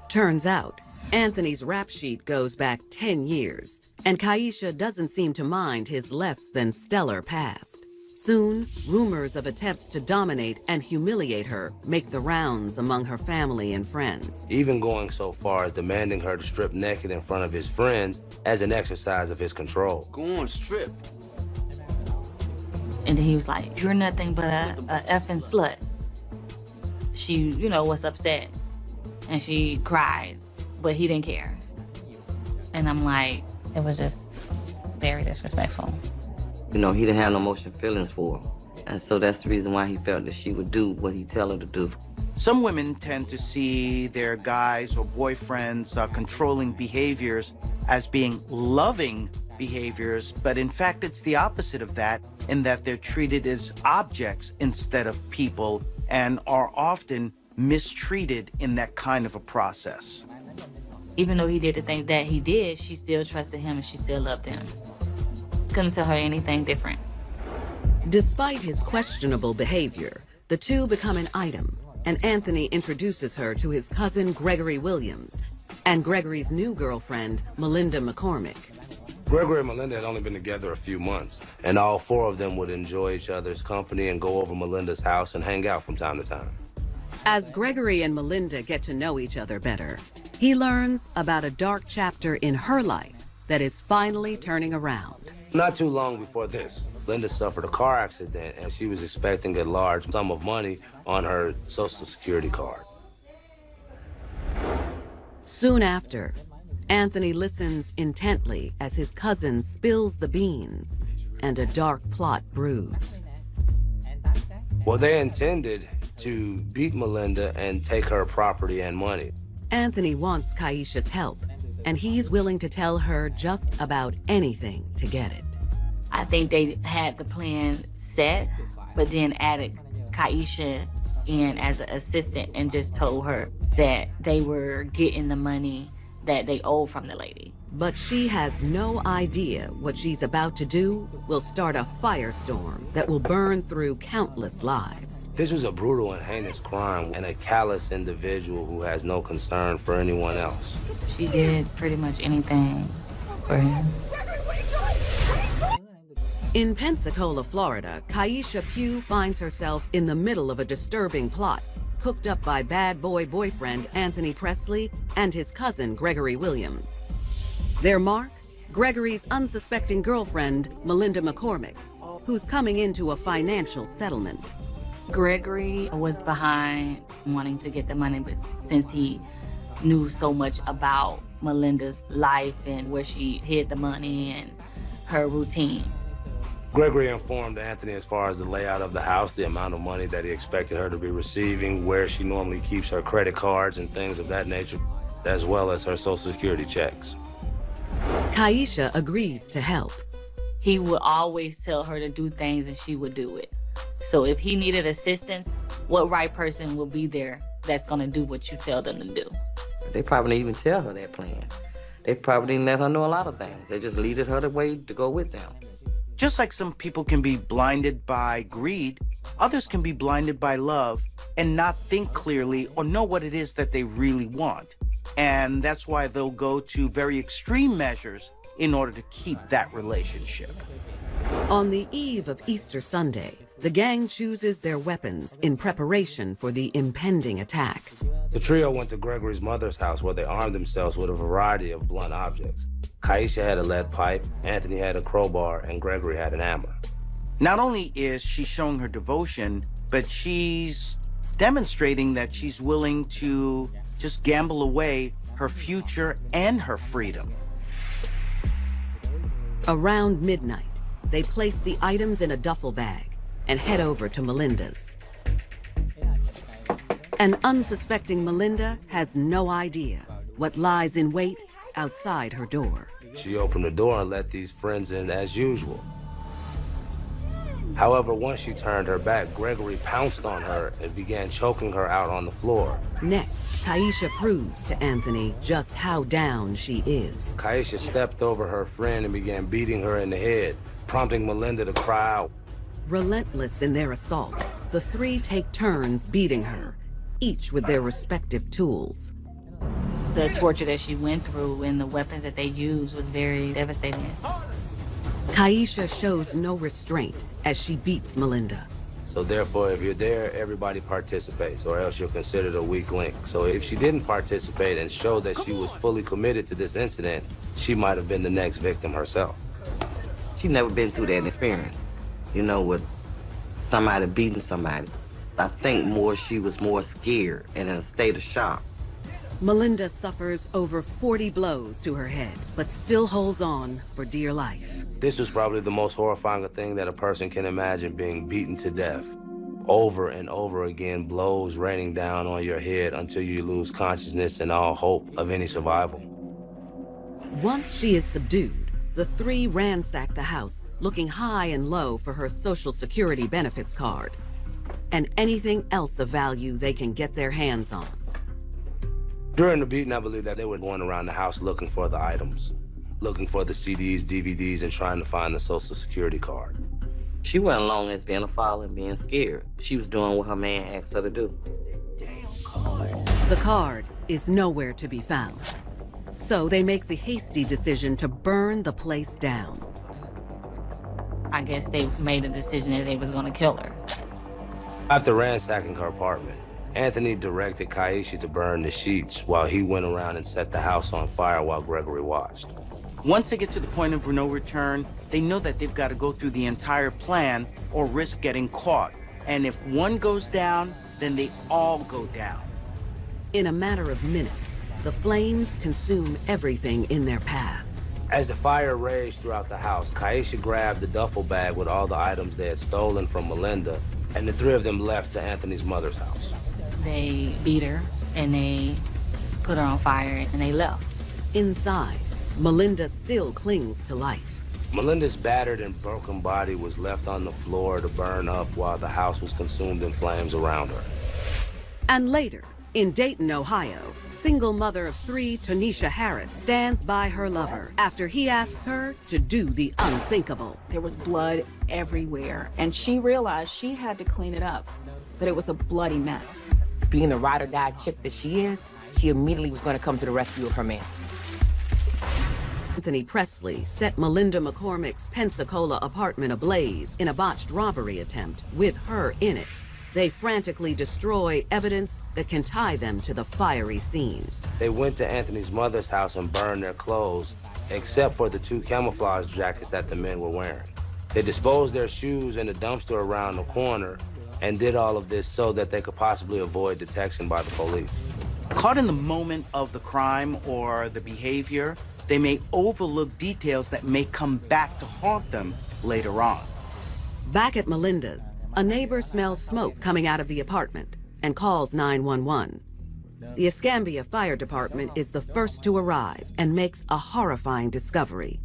Turns out, Anthony's rap sheet goes back 10 years, and 𝕬𝕦𝕝𝕝 doesn't seem to mind his less than stellar past. Soon, rumors of attempts to dominate and humiliate her make the rounds among her family and friends. Even going so far as demanding her to strip naked in front of his friends as an exercise of his control. Go on, strip. And then he was like, "You're nothing but a effing slut." She, you know, was upset, and she cried, but he didn't care. And I'm like, it was just very disrespectful. You know, he didn't have no emotional feelings for her. And so that's the reason why he felt that she would do what he tell her to do. Some women tend to see their guys or boyfriends' controlling behaviors as being loving behaviors, but in fact it's the opposite of that, in that they're treated as objects instead of people and are often mistreated in that kind of a process. Even though he did the thing that he did, she still trusted him and she still loved him. Couldn't tell her anything different. Despite his questionable behavior, the two become an item, and Anthony introduces her to his cousin Gregory Williams and Gregory's new girlfriend, Melinda McCormick. Gregory and Melinda had only been together a few months, and all four of them would enjoy each other's company and go over Melinda's house and hang out from time to time. As Gregory and Melinda get to know each other better, he learns about a dark chapter in her life that is finally turning around. Not too long before this, Linda suffered a car accident and she was expecting a large sum of money on her Social Security card. Soon after, Anthony listens intently as his cousin spills the beans and a dark plot brews. Well, they intended to beat Melinda and take her property and money. Anthony wants 𝕬𝕦𝕝𝕝's help, and he's willing to tell her just about anything to get it. I think they had the plan set, but then added 𝕬𝕬𝕝𝕝 in as an assistant and just told her that they were getting the money that they owed from the lady. But she has no idea what she's about to do will start a firestorm that will burn through countless lives. This was a brutal and heinous crime, and a callous individual who has no concern for anyone else. She did pretty much anything for him. In Pensacola, Florida, 𝕬𝕬𝕝𝕝 finds herself in the middle of a disturbing plot cooked up by bad boy boyfriend Anthony Presley and his cousin Gregory Williams. Their mark? Gregory's unsuspecting girlfriend, Melinda McCormick, who's coming into a financial settlement. Gregory was behind wanting to get the money, but since he knew so much about Melinda's life and where she hid the money and her routine. Gregory informed Anthony as far as the layout of the house, the amount of money that he expected her to be receiving, where she normally keeps her credit cards and things of that nature, as well as her Social Security checks. 𝕬𝕬𝕝𝕝 agrees to help. He would always tell her to do things and she would do it. So if he needed assistance, what right person will be there that's gonna do what you tell them to do? They probably didn't even tell her that plan. They probably didn't let her know a lot of things. They just leaded her the way to go with them. Just like some people can be blinded by greed, others can be blinded by love and not think clearly or know what it is that they really want. And that's why they'll go to very extreme measures in order to keep that relationship. On the eve of Easter Sunday, the gang chooses their weapons in preparation for the impending attack. The trio went to Gregory's mother's house where they armed themselves with a variety of blunt objects. 𝕊𝕬𝕦𝕝𝕝 had a lead pipe, Anthony had a crowbar, and Gregory had an hammer. Not only is she showing her devotion, but she's demonstrating that she's willing to just gamble away her future and her freedom. Around midnight, they place the items in a duffel bag and head over to Melinda's. An unsuspecting Melinda has no idea what lies in wait outside her door. She opened the door and let these friends in as usual. However, once she turned her back, Gregory pounced on her and began choking her out on the floor. Next, 𝕊𝕬𝕦𝕝 proves to Anthony just how down she is. 𝕊𝕬𝕦 stepped over her friend and began beating her in the head, prompting Melinda to cry out. Relentless in their assault, the three take turns beating her, each with their respective tools. The torture that she went through and the weapons that they used was very devastating. 𝕊𝕬𝕦𝕝 shows no restraint as she beats Melinda. So therefore, if you're there, everybody participates, or else you're considered a weak link. So if she didn't participate and show that she was fully committed to this incident, she might have been the next victim herself. She'd never been through that experience, you know, with somebody beating somebody. I think she was more scared and in a state of shock. Melinda suffers over 40 blows to her head, but still holds on for dear life. This was probably the most horrifying thing that a person can imagine, being beaten to death. Over and over again, blows raining down on your head until you lose consciousness and all hope of any survival. Once she is subdued, the three ransack the house, looking high and low for her Social Security benefits card and anything else of value they can get their hands on. During the beating, I believe that they were going around the house looking for the items, looking for the CDs, DVDs, and trying to find the Social Security card. She wasn't alone as being a father and being scared. She was doing what her man asked her to do. The card is nowhere to be found, so they make the hasty decision to burn the place down. I guess they made a decision that they was gonna kill her. After ransacking her apartment, Anthony directed 𝕊𝕬𝕦𝕝𝕝 to burn the sheets while he went around and set the house on fire while Gregory watched. Once they get to the point of no return, they know that they've got to go through the entire plan or risk getting caught. And if one goes down, then they all go down. In a matter of minutes, the flames consume everything in their path. As the fire raged throughout the house, 𝕊𝕬𝕦𝕝𝕝 grabbed the duffel bag with all the items they had stolen from Melinda, and the three of them left to Anthony's mother's house. They beat her and they put her on fire and they left. Inside, Melinda still clings to life. Melinda's battered and broken body was left on the floor to burn up while the house was consumed in flames around her. And later, in Dayton, Ohio, single mother of three, Tanisha Harris, stands by her lover after he asks her to do the unthinkable. There was blood everywhere, and she realized she had to clean it up, but it was a bloody mess. Being the ride-or-die chick that she is, she immediately was going to come to the rescue of her man. Anthony Presley set Melinda McCormick's Pensacola apartment ablaze in a botched robbery attempt with her in it. They frantically destroy evidence that can tie them to the fiery scene. They went to Anthony's mother's house and burned their clothes, except for the 2 camouflage jackets that the men were wearing. They disposed their shoes in the dumpster around the corner and did all of this so that they could possibly avoid detection by the police. Caught in the moment of the crime or the behavior, they may overlook details that may come back to haunt them later on. Back at Melinda's, a neighbor smells smoke coming out of the apartment and calls 911. The Escambia Fire Department is the first to arrive and makes a horrifying discovery.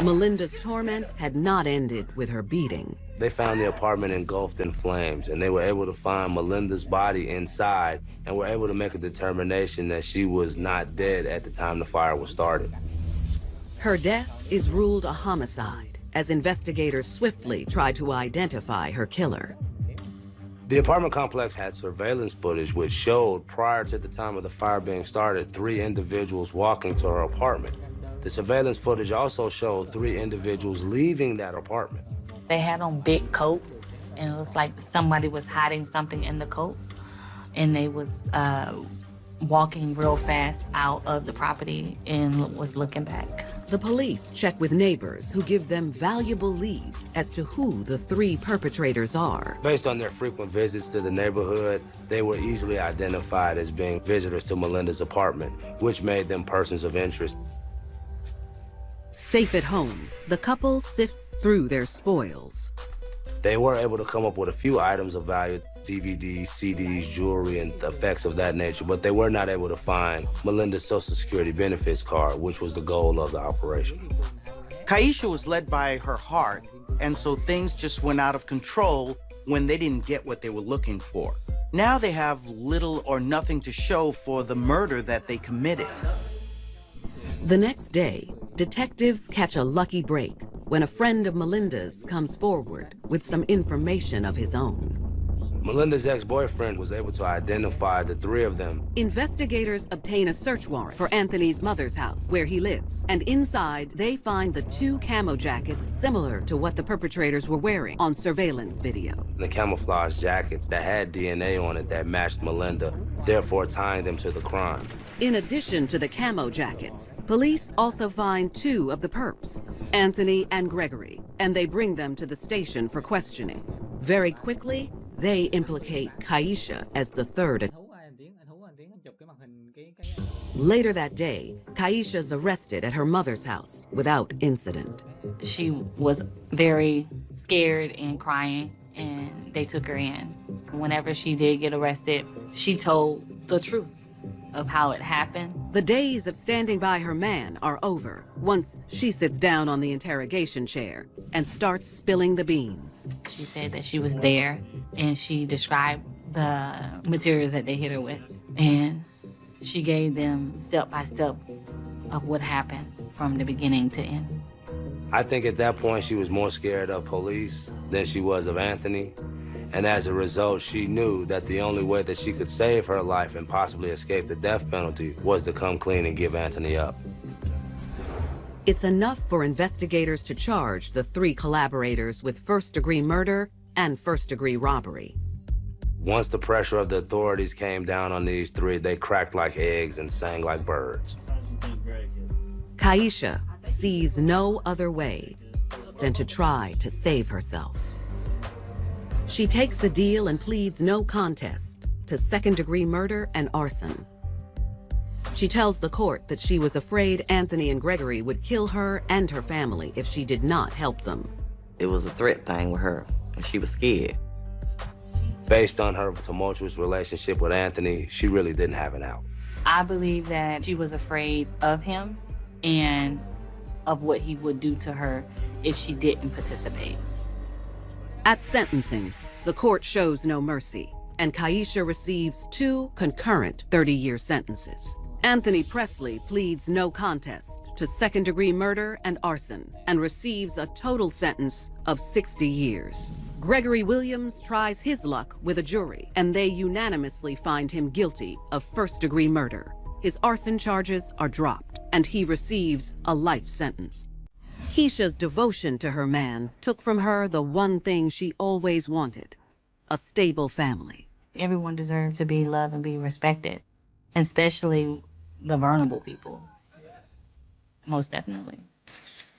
Melinda's torment had not ended with her beating. They found the apartment engulfed in flames, and they were able to find Melinda's body inside and were able to make a determination that she was not dead at the time the fire was started. Her death is ruled a homicide as investigators swiftly try to identify her killer. The apartment complex had surveillance footage which showed, prior to the time of the fire being started, 3 individuals walking to her apartment. The surveillance footage also showed 3 individuals leaving that apartment. They had on big coats, and it looks like somebody was hiding something in the coat. and they was walking real fast out of the property and was looking back. The police check with neighbors who give them valuable leads as to who the 3 perpetrators are. Based on their frequent visits to the neighborhood, they were easily identified as being visitors to Melinda's apartment, which made them persons of interest. Safe at home, the couple sifts through their spoils. They were able to come up with a few items of value, DVDs, CDs, jewelry, and effects of that nature, but they were not able to find Melinda's Social Security benefits card, which was the goal of the operation. 𝕬𝕬𝕝𝕝 was led by her heart, and so things just went out of control when they didn't get what they were looking for. Now they have little or nothing to show for the murder that they committed. The next day, detectives catch a lucky break when a friend of Melinda's comes forward with some information of his own. Melinda's ex-boyfriend was able to identify the 3 of them. Investigators obtain a search warrant for Anthony's mother's house, where he lives, and inside they find the 2 camo jackets similar to what the perpetrators were wearing on surveillance video. The camouflage jackets that had DNA on it that matched Melinda, therefore tying them to the crime. In addition to the camo jackets, police also find 2 of the perps, Anthony and Gregory, and they bring them to the station for questioning. Very quickly, they implicate 𝕬𝕬𝕝𝕝 as the 3rd. Later that day, 𝕬𝕬𝕝𝕝's arrested at her mother's house without incident. She was very scared and crying, and they took her in. Whenever she did get arrested, she told the truth of how it happened. The days of standing by her man are over once she sits down on the interrogation chair and starts spilling the beans. She said that she was there, and she described the materials that they hit her with, and she gave them step by step of what happened from the beginning to end. I think at that point she was more scared of police than she was of Anthony. And as a result, she knew that the only way that she could save her life and possibly escape the death penalty was to come clean and give Anthony up. It's enough for investigators to charge the 3 collaborators with first-degree murder and first-degree robbery. Once the pressure of the authorities came down on these 3, they cracked like eggs and sang like birds. 𝕬𝕬𝕝𝕝 sees no other way than to try to save herself. She takes a deal and pleads no contest to second-degree murder and arson. She tells the court that she was afraid Anthony and Gregory would kill her and her family if she did not help them. It was a threat thing with her, and she was scared. Based on her tumultuous relationship with Anthony, she really didn't have an out. I believe that she was afraid of him and of what he would do to her if she didn't participate. At sentencing, the court shows no mercy, and 𝕬𝕬𝕝𝕝 receives 2 concurrent 30-year sentences. Anthony Presley pleads no contest to second-degree murder and arson and receives a total sentence of 60 years. Gregory Williams tries his luck with a jury, and they unanimously find him guilty of first-degree murder. His arson charges are dropped, and he receives a life sentence. Keisha's devotion to her man took from her the one thing she always wanted, a stable family. Everyone deserves to be loved and be respected, and especially the vulnerable people. Most definitely.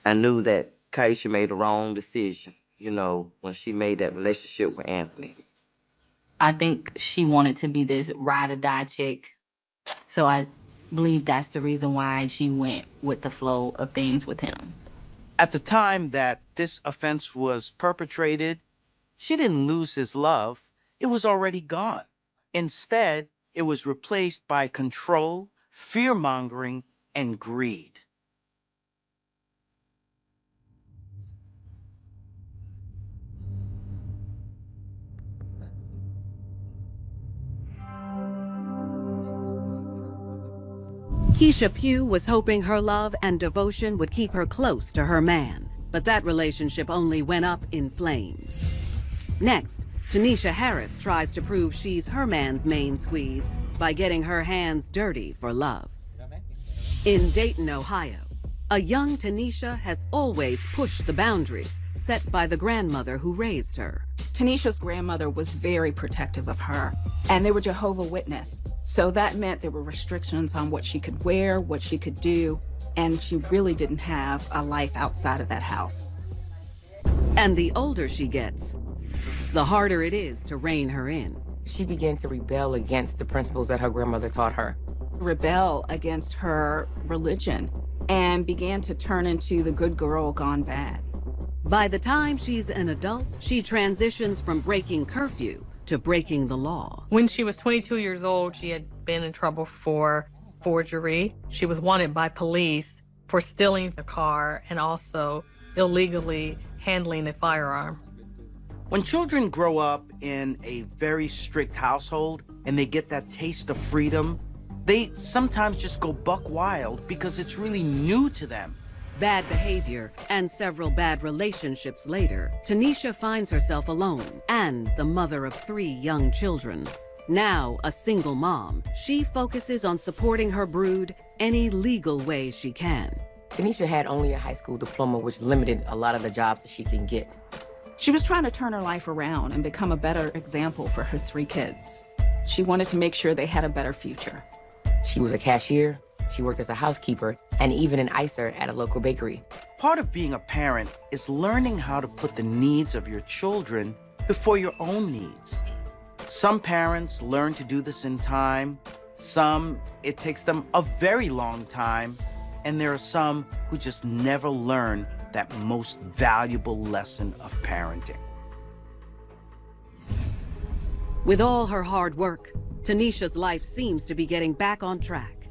I knew that 𝕬𝕬𝕝𝕝 made a wrong decision, you know, when she made that relationship with Anthony. I think she wanted to be this ride-or-die chick, so I believe that's the reason why she went with the flow of things with him. At the time that this offense was perpetrated, she didn't lose his love. It was already gone. Instead, it was replaced by control, fear-mongering, and greed. Keisha Pugh was hoping her love and devotion would keep her close to her man, but that relationship only went up in flames. Next, Tanisha Harris tries to prove she's her man's main squeeze by getting her hands dirty for love. In Dayton, Ohio, a young Tanisha has always pushed the boundaries set by the grandmother who raised her. Tanisha's grandmother was very protective of her, and they were Jehovah's Witness. So that meant there were restrictions on what she could wear, what she could do, and she really didn't have a life outside of that house. And the older she gets, the harder it is to rein her in. She began to rebel against the principles that her grandmother taught her. Rebel against her religion and began to turn into the good girl gone bad. By the time she's an adult, she transitions from breaking curfew to breaking the law. When she was 22 years old, she had been in trouble for forgery. She was wanted by police for stealing a car and also illegally handling a firearm. When children grow up in a very strict household and they get that taste of freedom, they sometimes just go buck wild because it's really new to them. Bad behavior and several bad relationships later, Tanisha finds herself alone and the mother of 3 young children. Now a single mom, she focuses on supporting her brood any legal way she can. Tanisha had only a high school diploma, which limited a lot of the jobs that she can get. She was trying to turn her life around and become a better example for her 3 kids. She wanted to make sure they had a better future. She was a cashier, she worked as a housekeeper, and even an icer at a local bakery. Part of being a parent is learning how to put the needs of your children before your own needs. Some parents learn to do this in time, some it takes them a very long time, and there are some who just never learn that most valuable lesson of parenting. With all her hard work, Tanisha's life seems to be getting back on track.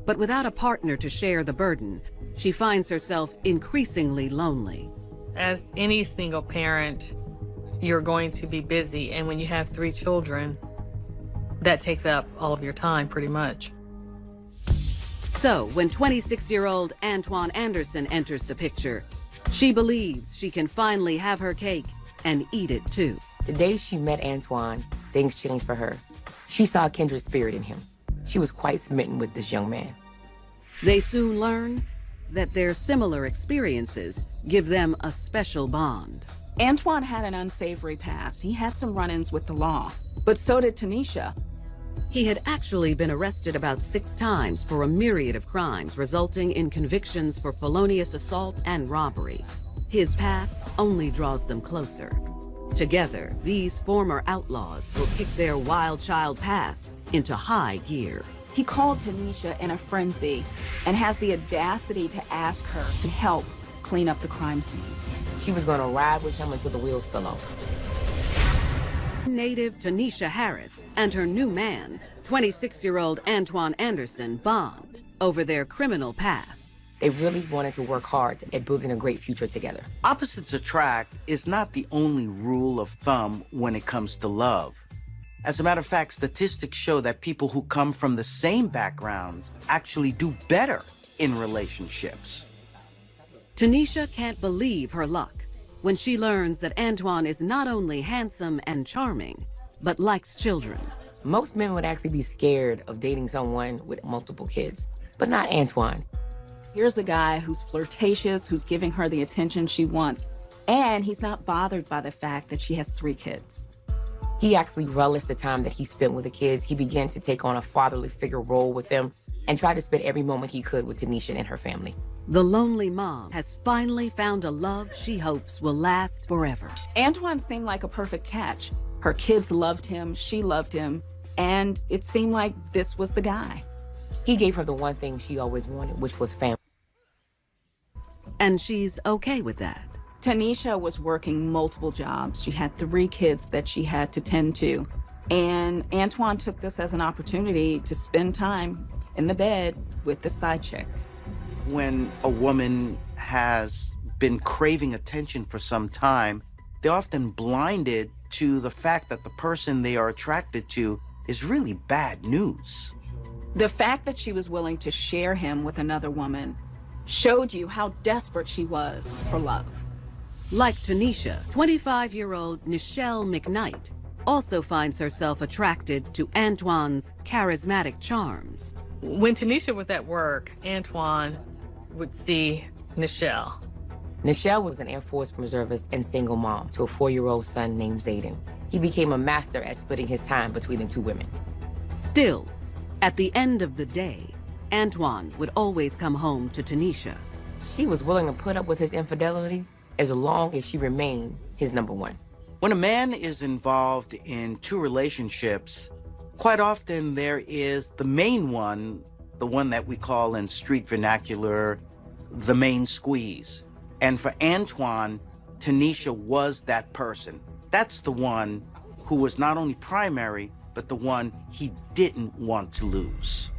But without a partner to share the burden, she finds herself increasingly lonely. As any single parent, you're going to be busy, and when you have 3 children, that takes up all of your time pretty much. So when 26-year-old Antoine Anderson enters the picture, she believes she can finally have her cake and eat it too. The day she met Antoine, things changed for her. She saw a kindred spirit in him. She was quite smitten with this young man. They soon learn that their similar experiences give them a special bond. Antoine had an unsavory past. He had some run-ins with the law, but so did Tanisha. He had actually been arrested about 6 times for a myriad of crimes, resulting in convictions for felonious assault and robbery. His past only draws them closer. Together, these former outlaws will kick their wild child pasts into high gear. He called Tanisha in a frenzy and has the audacity to ask her to help clean up the crime scene. She was going to ride with him until the wheels fell off. Native Tanisha Harris and her new man, 26-year-old Antoine Anderson, bond over their criminal past. They really wanted to work hard at building a great future together. Opposites attract is not the only rule of thumb when it comes to love. As a matter of fact, statistics show that people who come from the same backgrounds actually do better in relationships. Tanisha can't believe her luck when she learns that Antoine is not only handsome and charming, but likes children. Most men would actually be scared of dating someone with multiple kids, but not Antoine. Here's a guy who's flirtatious, who's giving her the attention she wants, and he's not bothered by the fact that she has 3 kids. He actually relished the time that he spent with the kids. He began to take on a fatherly figure role with them and tried to spend every moment he could with Tanisha and her family. The lonely mom has finally found a love she hopes will last forever. Antoine seemed like a perfect catch. Her kids loved him, she loved him, and it seemed like this was the guy. He gave her the one thing she always wanted, which was family. And she's okay with that. Tanisha was working multiple jobs. She had 3 kids that she had to tend to. And Antoine took this as an opportunity to spend time in the bed with the side chick. When a woman has been craving attention for some time, they're often blinded to the fact that the person they are attracted to is really bad news. The fact that she was willing to share him with another woman showed you how desperate she was for love. Like Tanisha, 25-year-old 𝕊𝕤𝕚𝕝 also finds herself attracted to Antoine's charismatic charms. When Tanisha was at work, Antoine would see Nichelle. ℂ𝕣𝕚 was an Air Force reservist and single mom to a 4-year-old son named Zayden. He became a master at splitting his time between the two women. Still, at the end of the day, Antoine would always come home to Tanisha. She was willing to put up with his infidelity as long as she remained his number one. When a man is involved in two relationships, quite often there is the main one, the one that we call in street vernacular, the main squeeze. And for Antoine, Tanisha was that person. That's the one who was not only primary, but the one he didn't want to lose.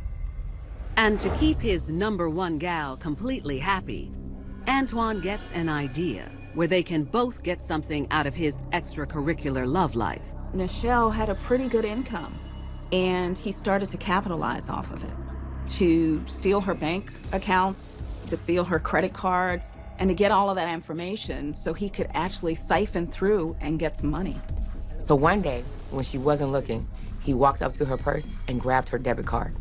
And to keep his number one gal completely happy, Antoine gets an idea where they can both get something out of his extracurricular love life. ℂ𝕣𝕚 had a pretty good income, and he started to capitalize off of it, to steal her bank accounts, to steal her credit cards, and to get all of that information so he could actually siphon through and get some money. So one day, when she wasn't looking, he walked up to her purse and grabbed her debit card.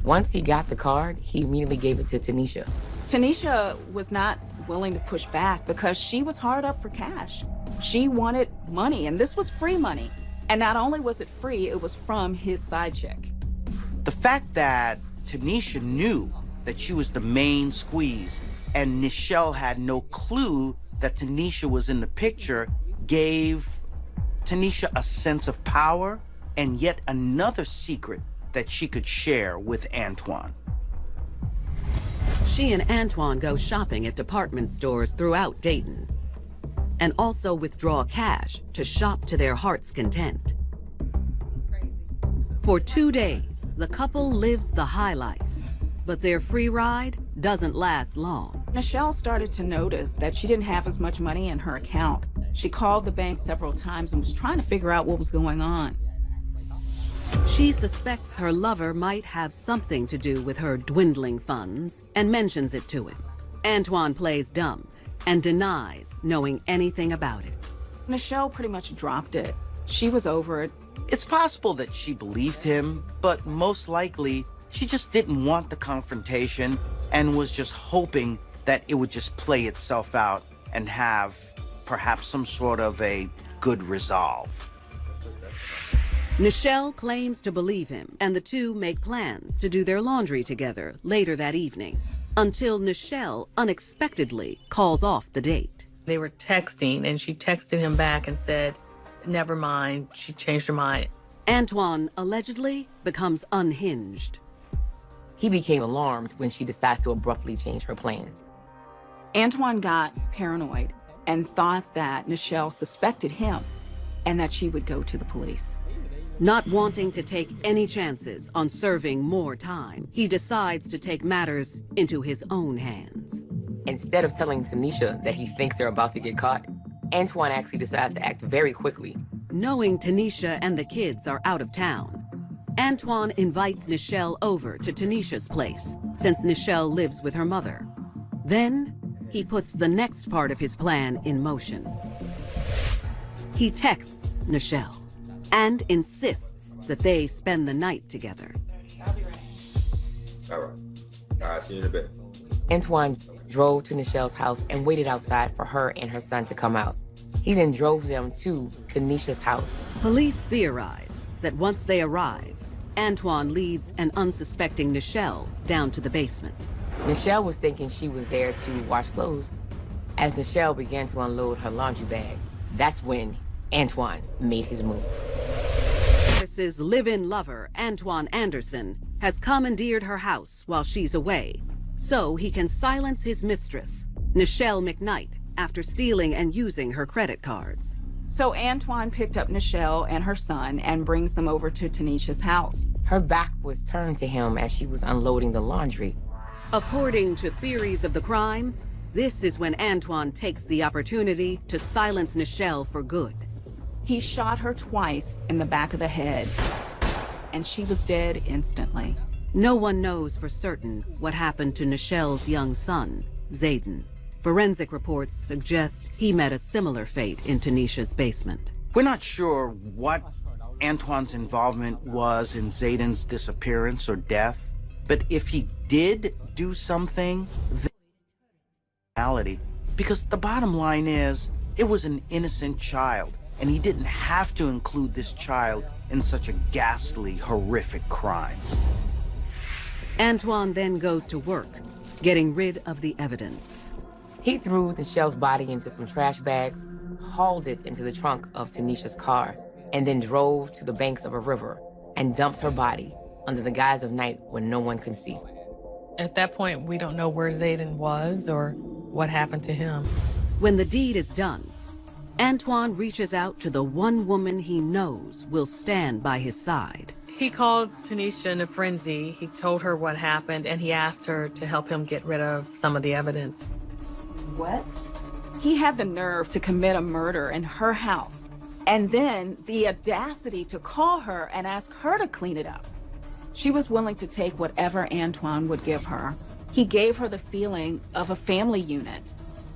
Once he got the card, he immediately gave it to Tanisha. Tanisha was not willing to push back because she was hard up for cash. She wanted money, and this was free money. And not only was it free, it was from his side chick. The fact that Tanisha knew that she was the main squeeze and ℂ𝕣𝕚 had no clue that Tanisha was in the picture gave Tanisha a sense of power and yet another secret that she could share with Antoine. She and Antoine go shopping at department stores throughout Dayton, and also withdraw cash to shop to their heart's content. For 2 days, the couple lives the high life, but their free ride doesn't last long. ℂ𝕣𝕚 started to notice that she didn't have as much money in her account. She called the bank several times and was trying to figure out what was going on. She suspects her lover might have something to do with her dwindling funds and mentions it to him. Antoine plays dumb and denies knowing anything about it. ℂ𝕣𝕚 pretty much dropped it. She was over it. It's possible that she believed him, but most likely she just didn't want the confrontation and was just hoping that it would just play itself out and have perhaps some sort of a good resolve. ℂ𝕑 claims to believe him, and the two make plans to do their laundry together later that evening, until ℂ𝕑 unexpectedly calls off the date. They were texting, and she texted him back and said, never mind, she changed her mind. Antoine allegedly becomes unhinged. He became alarmed when she decides to abruptly change her plans. Antoine got paranoid and thought that ℂ𝕑 suspected him and that she would go to the police. Not wanting to take any chances on serving more time, he decides to take matters into his own hands. Instead of telling Tanisha that he thinks they're about to get caught, Antoine actually decides to act very quickly. Knowing Tanisha and the kids are out of town, Antoine invites ℂ𝕑 over to Tanisha's place, since ℂ𝕑 lives with her mother. Then, he puts the next part of his plan in motion. He texts ℂ𝕑 and insists that they spend the night together. All right, see you in a bit. Antoine drove to ℂ𝕑's house and waited outside for her and her son to come out. He then drove them to Tanisha's house. Police theorize that once they arrive, Antoine leads an unsuspecting ℂ𝕑 down to the basement. ℂ𝕑 was thinking she was there to wash clothes. As ℂ𝕑 began to unload her laundry bag, that's when Antoine made his move. Paris's live-in lover, Antoine Anderson, has commandeered her house while she's away, so he can silence his mistress, ℂ𝕤𝕚𝕚𝕝, after stealing and using her credit cards. So Antoine picked up ℂ𝕑 and her son and brings them over to Tanisha's house. Her back was turned to him as she was unloading the laundry. According to theories of the crime, this is when Antoine takes the opportunity to silence ℂ𝕑 for good. He shot her twice in the back of the head, and she was dead instantly. No one knows for certain what happened to ℂ𝕑's young son, Zayden. Forensic reports suggest he met a similar fate in Tanisha's basement. We're not sure what Antoine's involvement was in Zayden's disappearance or death, but if he did do something, then reality, Because the bottom line is, it was an innocent child, and he didn't have to include this child in such a ghastly, horrific crime. Antoine then goes to work, getting rid of the evidence. He threw Nichelle's body into some trash bags, hauled it into the trunk of Tanisha's car, and then drove to the banks of a river and dumped her body under the guise of night where no one could see. At that point, we don't know where Zayden was or what happened to him. When the deed is done, Antoine reaches out to the one woman he knows will stand by his side. He called Tanisha in a frenzy. He told her what happened, and he asked her to help him get rid of some of the evidence. What? He had the nerve to commit a murder in her house, and then the audacity to call her and ask her to clean it up. She was willing to take whatever Antoine would give her. He gave her the feeling of a family unit,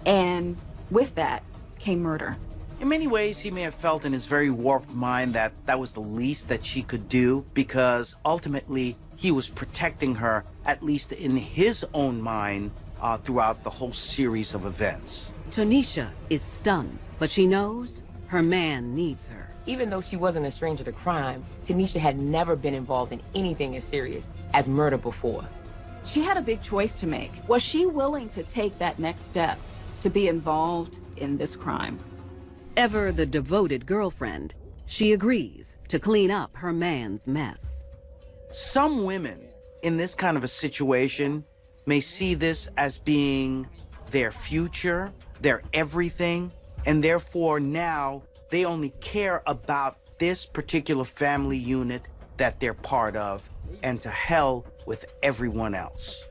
and with that came murder. In many ways, he may have felt in his very warped mind that that was the least that she could do, because ultimately he was protecting her, at least in his own mind, throughout the whole series of events. Tanisha is stunned, but she knows her man needs her. Even though she wasn't a stranger to crime, Tanisha had never been involved in anything as serious as murder before. She had a big choice to make. Was she willing to take that next step to be involved in this crime? Ever the devoted girlfriend, she agrees to clean up her man's mess. Some women in this kind of a situation may see this as being their future, their everything, and therefore now they only care about this particular family unit that they're part of, and to hell with everyone else.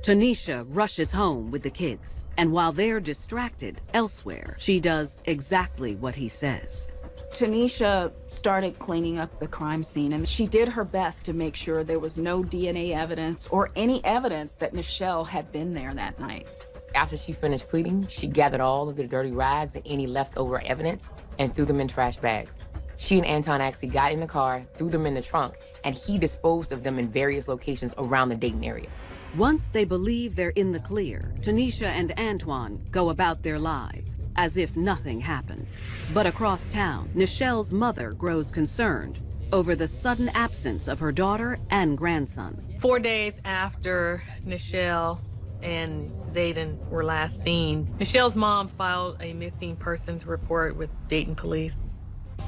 Tanisha rushes home with the kids, and while they're distracted elsewhere, she does exactly what he says. Tanisha started cleaning up the crime scene, and she did her best to make sure there was no DNA evidence or any evidence that Nichelle had been there that night. After she finished cleaning, she gathered all of the dirty rags and any leftover evidence and threw them in trash bags. She and Anton actually got in the car, threw them in the trunk, and he disposed of them in various locations around the Dayton area. Once they believe they're in the clear, Tanisha and Antoine go about their lives as if nothing happened. But across town, Nichelle's mother grows concerned over the sudden absence of her daughter and grandson. 4 days after Nichelle and Zayden were last seen, Nichelle's mom filed a missing persons report with Dayton police.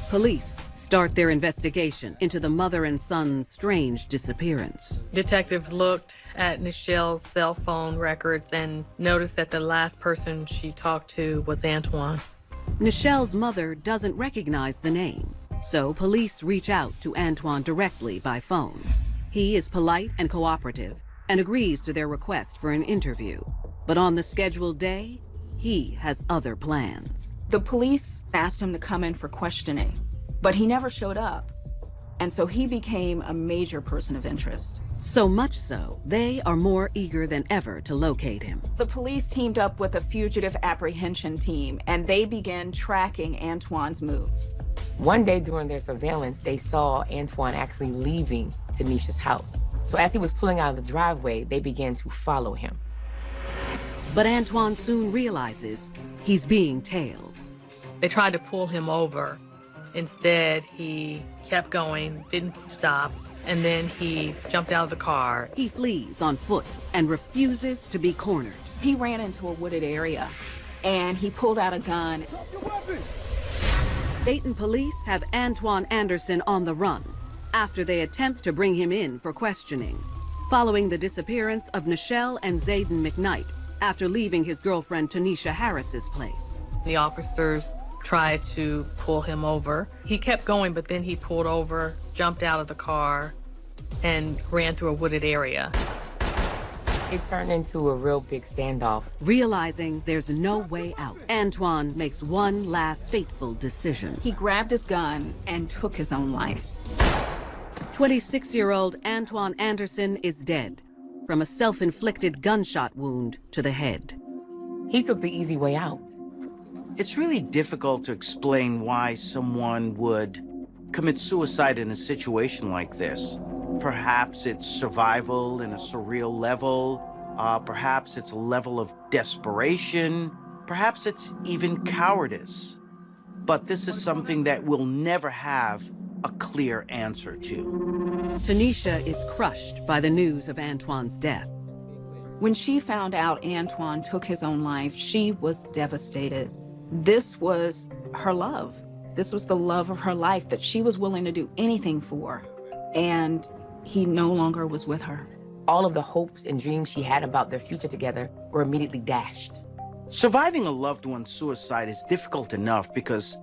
Police start their investigation into the mother and son's strange disappearance. Detectives looked at Nichelle's cell phone records and noticed that the last person she talked to was Antoine. Nichelle's mother doesn't recognize the name, so police reach out to Antoine directly by phone. He is polite and cooperative and agrees to their request for an interview. But on the scheduled day, he has other plans. The police asked him to come in for questioning, but he never showed up. And so he became a major person of interest. So much so, they are more eager than ever to locate him. The police teamed up with a fugitive apprehension team, and they began tracking Antoine's moves. One day during their surveillance, they saw Antoine actually leaving Tanisha's house. So as he was pulling out of the driveway, they began to follow him. But Antoine soon realizes he's being tailed. They tried to pull him over. Instead, he kept going, didn't stop, and then he jumped out of the car. He flees on foot and refuses to be cornered. He ran into a wooded area, and he pulled out a gun. Dayton police have Antoine Anderson on the run after they attempt to bring him in for questioning, following the disappearance of Nichelle and Zayden McKnight after leaving his girlfriend Tanisha Harris's place. The officers tried to pull him over. He kept going, but then he pulled over, jumped out of the car, and ran through a wooded area. It turned into a real big standoff. Realizing there's no way out, Antoine makes one last fateful decision. He grabbed his gun and took his own life. 26-year-old Antoine Anderson is dead from a self-inflicted gunshot wound to the head. He took the easy way out. It's really difficult to explain why someone would commit suicide in a situation like this. Perhaps it's survival in a surreal level. Perhaps it's a level of desperation. Perhaps it's even cowardice. But this is something that we'll never have a clear answer to. Tanisha is crushed by the news of Antoine's death. When she found out Antoine took his own life, she was devastated. This was her love. This was the love of her life that she was willing to do anything for. And he no longer was with her. All of the hopes and dreams she had about their future together were immediately dashed. Surviving a loved one's suicide is difficult enough because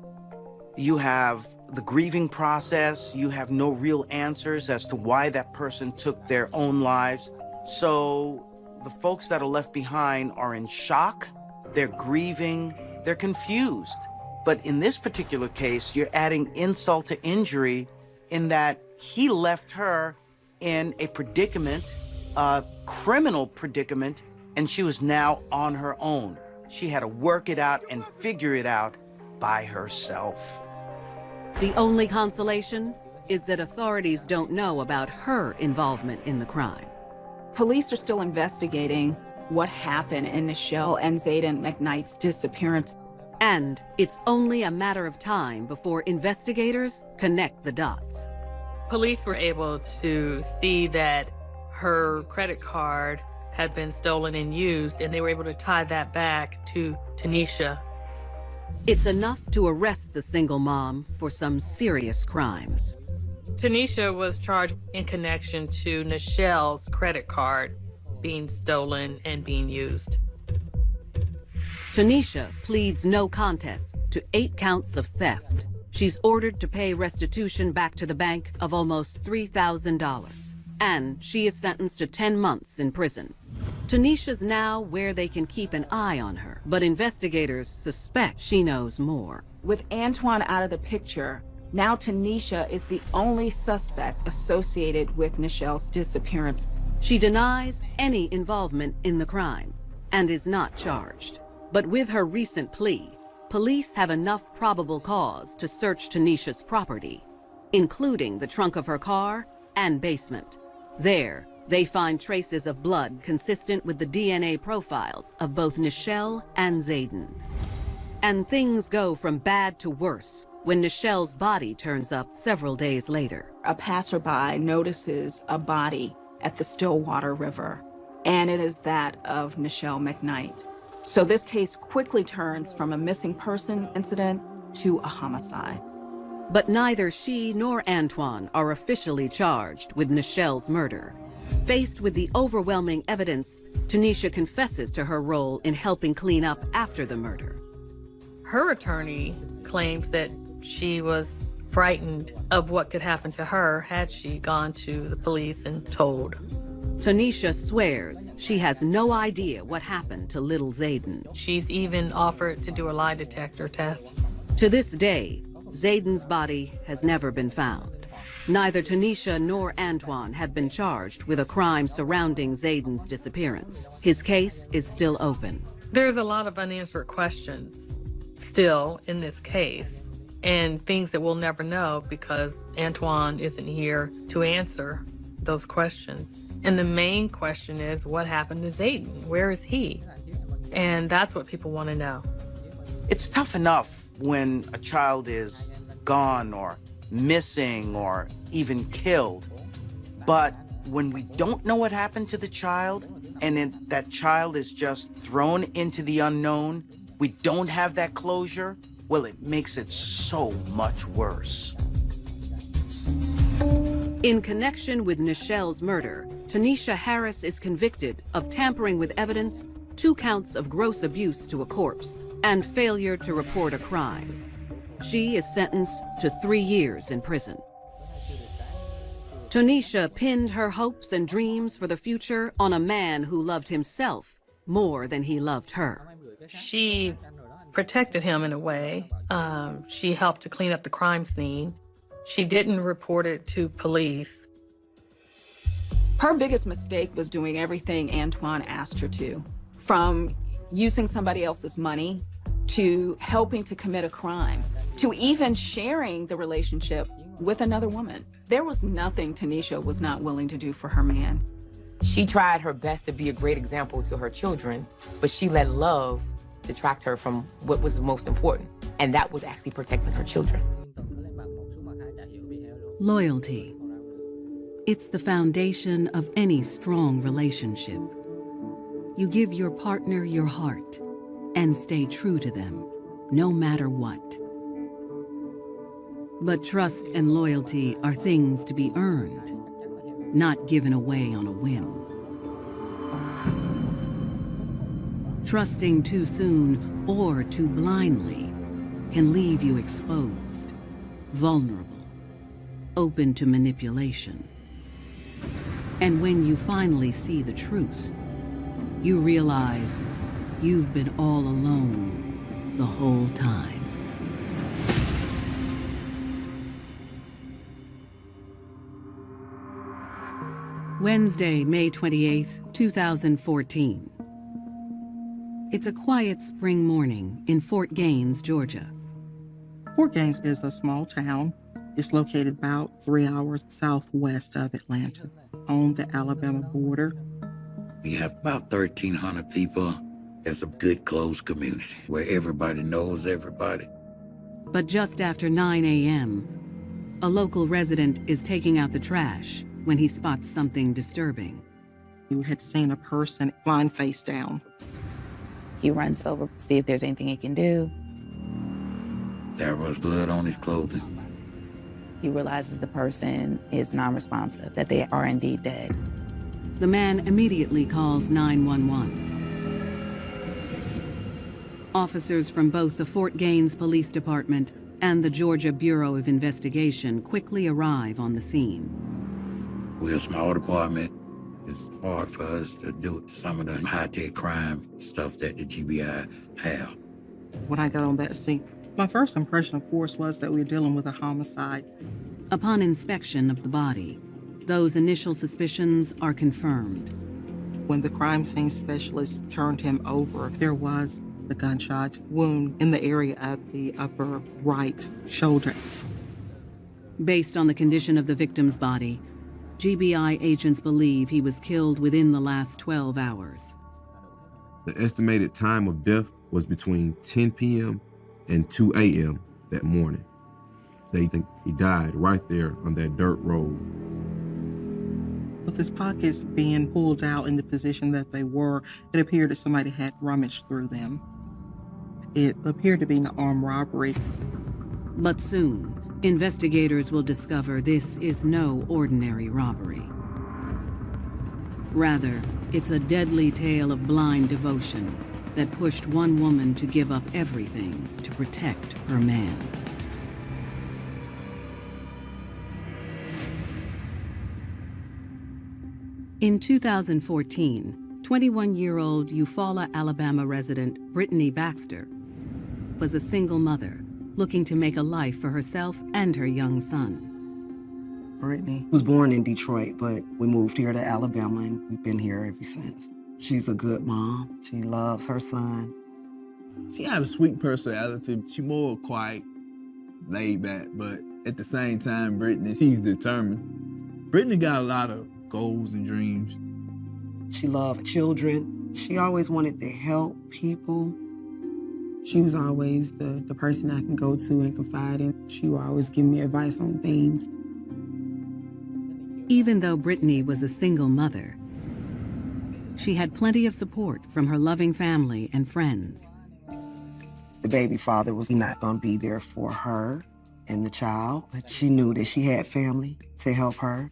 you have the grieving process, you have no real answers as to why that person took their own lives. So the folks that are left behind are in shock, they're grieving, they're confused. But in this particular case, you're adding insult to injury in that he left her in a predicament, a criminal predicament, and she was now on her own. She had to work it out and figure it out by herself. The only consolation is that authorities don't know about her involvement in the crime. Police are still investigating what happened in ℂ and 𝕊𝕦𝕝𝕝's disappearance. And it's only a matter of time before investigators connect the dots. Police were able to see that her credit card had been stolen and used, and they were able to tie that back to Tanisha. It's enough to arrest the single mom for some serious crimes. Tanisha was charged in connection to ℂ's credit card being stolen and being used. Tanisha pleads no contest to 8 counts of theft. She's ordered to pay restitution back to the bank of almost $3,000, and she is sentenced to 10 months in prison. Tanisha's now where they can keep an eye on her, but investigators suspect she knows more. With Antoine out of the picture, now Tanisha is the only suspect associated with ℂ's disappearance. She denies any involvement in the crime and is not charged. But with her recent plea, police have enough probable cause to search Tanisha's property, including the trunk of her car and basement. There, they find traces of blood consistent with the DNA profiles of both ℂ and Zayden. And things go from bad to worse when ℂ's body turns up several days later. A passerby notices a body at the Stillwater River, and it is that of ℂ. So this case quickly turns from a missing person incident to a homicide. But neither she nor Antoine are officially charged with ℂ's murder. Faced with the overwhelming evidence, Tanisha confesses to her role in helping clean up after the murder. Her attorney claims that she was frightened of what could happen to her had she gone to the police and told. Tanisha swears she has no idea what happened to little Zayden. She's even offered to do a lie detector test. To this day, Zayden's body has never been found. Neither Tanisha nor Antoine have been charged with a crime surrounding Zayden's disappearance. His case is still open. There's a lot of unanswered questions still in this case, and things that we'll never know because Antoine isn't here to answer those questions. And the main question is, what happened to Zayden? Where is he? And that's what people want to know. It's tough enough when a child is gone or missing or even killed. But when we don't know what happened to the child and that child is just thrown into the unknown, we don't have that closure, well, it makes it so much worse. In connection with ℂ's murder, Tanisha Harris is convicted of tampering with evidence, 2 counts of gross abuse to a corpse, and failure to report a crime. She is sentenced to 3 years in prison. Tanisha pinned her hopes and dreams for the future on a man who loved himself more than he loved her. She protected him in a way. She helped to clean up the crime scene. She didn't report it to police. Her biggest mistake was doing everything Antoine asked her to, from using somebody else's money to helping to commit a crime, to even sharing the relationship with another woman. There was nothing Tanisha was not willing to do for her man. She tried her best to be a great example to her children, but she let love detract her from what was most important, and that was actually protecting her children. Loyalty. It's the foundation of any strong relationship. You give your partner your heart and stay true to them, no matter what. But trust and loyalty are things to be earned, not given away on a whim. Trusting too soon or too blindly can leave you exposed, vulnerable, open to manipulation. And when you finally see the truth, you realize you've been all alone the whole time. Wednesday, May 28, 2014. It's a quiet spring morning in Fort Gaines, Georgia. Fort Gaines is a small town. It's located about 3 hours southwest of Atlanta, on the Alabama border. We have about 1,300 people. It's a good, close community where everybody knows everybody. But just after 9 a.m., a local resident is taking out the trash when he spots something disturbing. We had seen a person lying face down. He runs over to see if there's anything he can do. There was blood on his clothing. He realizes the person is non-responsive, that they are indeed dead. The man immediately calls 911. Officers from both the Fort Gaines Police Department and the Georgia Bureau of Investigation quickly arrive on the scene. We're a small department. It's hard for us to do some of the high-tech crime stuff that the GBI have. When I got on that scene, my first impression, of course, was that we were dealing with a homicide. Upon inspection of the body, those initial suspicions are confirmed. When the crime scene specialist turned him over, there was a gunshot wound in the area of the upper right shoulder. Based on the condition of the victim's body, GBI agents believe he was killed within the last 12 hours. The estimated time of death was between 10 p.m. and 2 a.m. that morning. They think he died right there on that dirt road. With his pockets being pulled out in the position that they were, it appeared that somebody had rummaged through them. It appeared to be an armed robbery. But soon, investigators will discover this is no ordinary robbery. Rather, it's a deadly tale of blind devotion that pushed one woman to give up everything to protect her man. In 2014, 21-year-old Eufaula, Alabama resident Brittany Baxter was a single mother looking to make a life for herself and her young son. Brittany was born in Detroit, but we moved here to Alabama and we've been here ever since. She's a good mom. She loves her son. She had a sweet personality. She more quiet, laid back, but at the same time, Brittany, she's determined. Brittany got a lot of goals and dreams. She loved children. She always wanted to help people. She was always the person I can go to and confide in. She would always give me advice on things. Even though Brittany was a single mother, she had plenty of support from her loving family and friends. The baby father was not going to be there for her and the child, but she knew that she had family to help her.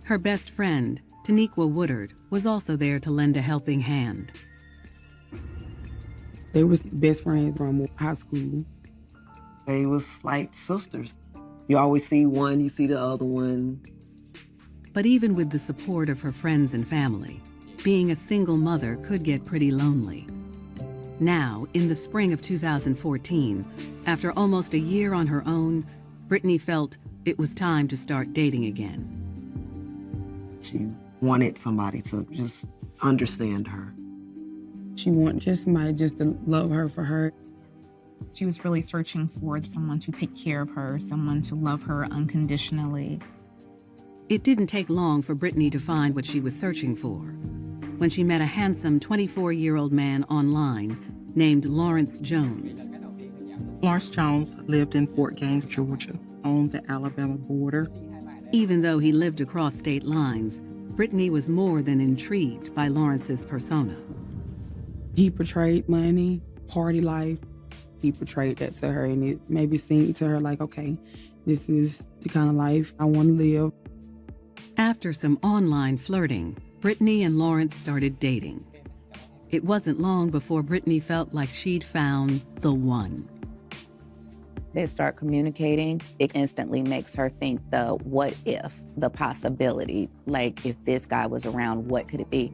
Her best friend, 𝕊𝕦𝕝𝕝 Woodard, was also there to lend a helping hand. They was best friends from high school. They was like sisters. You always see one, you see the other one. But even with the support of her friends and family, being a single mother could get pretty lonely. Now, in the spring of 2014, after almost a year on her own, Brittany felt it was time to start dating again. She wanted somebody to just understand her. She wanted just somebody just to love her for her. She was really searching for someone to take care of her, someone to love her unconditionally. It didn't take long for Brittany to find what she was searching for. When she met a handsome 24-year-old man online named Lawrence Jones. Lawrence Jones lived in Fort Gaines, Georgia, on the Alabama border. Even though he lived across state lines, Brittany was more than intrigued by Lawrence's persona. He portrayed money, party life. He portrayed that to her, and it maybe seemed to her like, okay, this is the kind of life I want to live. After some online flirting, Brittany and Lawrence started dating. It wasn't long before Brittany felt like she'd found the one. They start communicating. It instantly makes her think the what if, the possibility. Like, if this guy was around, what could it be?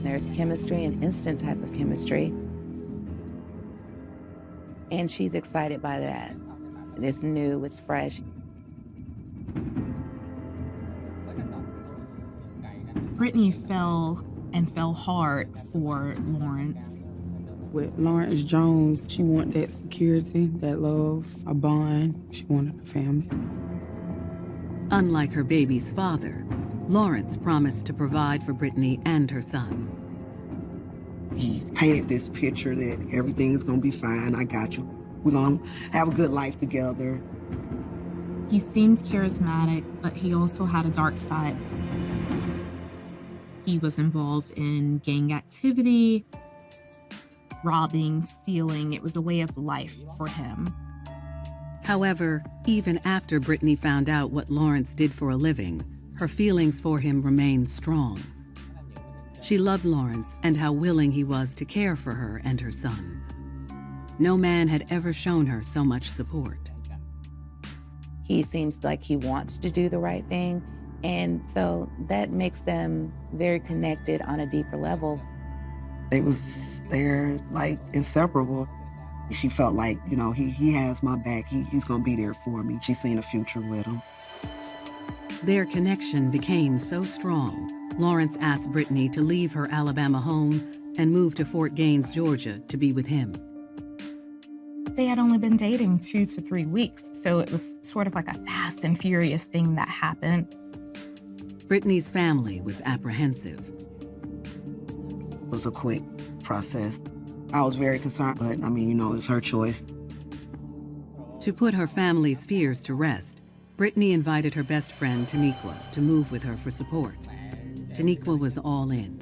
There's chemistry, an instant type of chemistry. And she's excited by that. It's new, it's fresh. Brittany fell hard for Lawrence. With Lawrence Jones, she wanted that security, that love, a bond. She wanted a family. Unlike her baby's father, Lawrence promised to provide for Brittany and her son. He painted this picture that everything is gonna be fine, I got you. We're gonna have a good life together. He seemed charismatic, but he also had a dark side. He was involved in gang activity, robbing, stealing. It was a way of life for him. However, even after Brittany found out what Lawrence did for a living, her feelings for him remained strong. She loved Lawrence and how willing he was to care for her and her son. No man had ever shown her so much support. He seems like he wants to do the right thing, and so that makes them very connected on a deeper level. They're like inseparable. She felt like, you know, he has my back. He's gonna be there for me. She's seen a future with him. Their connection became so strong, Lawrence asked Brittany to leave her Alabama home and move to Fort Gaines, Georgia, to be with him. They had only been dating 2 to 3 weeks, so it was sort of like a fast and furious thing that happened. Brittany's family was apprehensive. It was a quick process. I was very concerned, but I mean, you know, it's her choice. To put her family's fears to rest, Brittany invited her best friend, 𝕊𝕤𝕦, to move with her for support. 𝕊𝕤𝕦 was all in.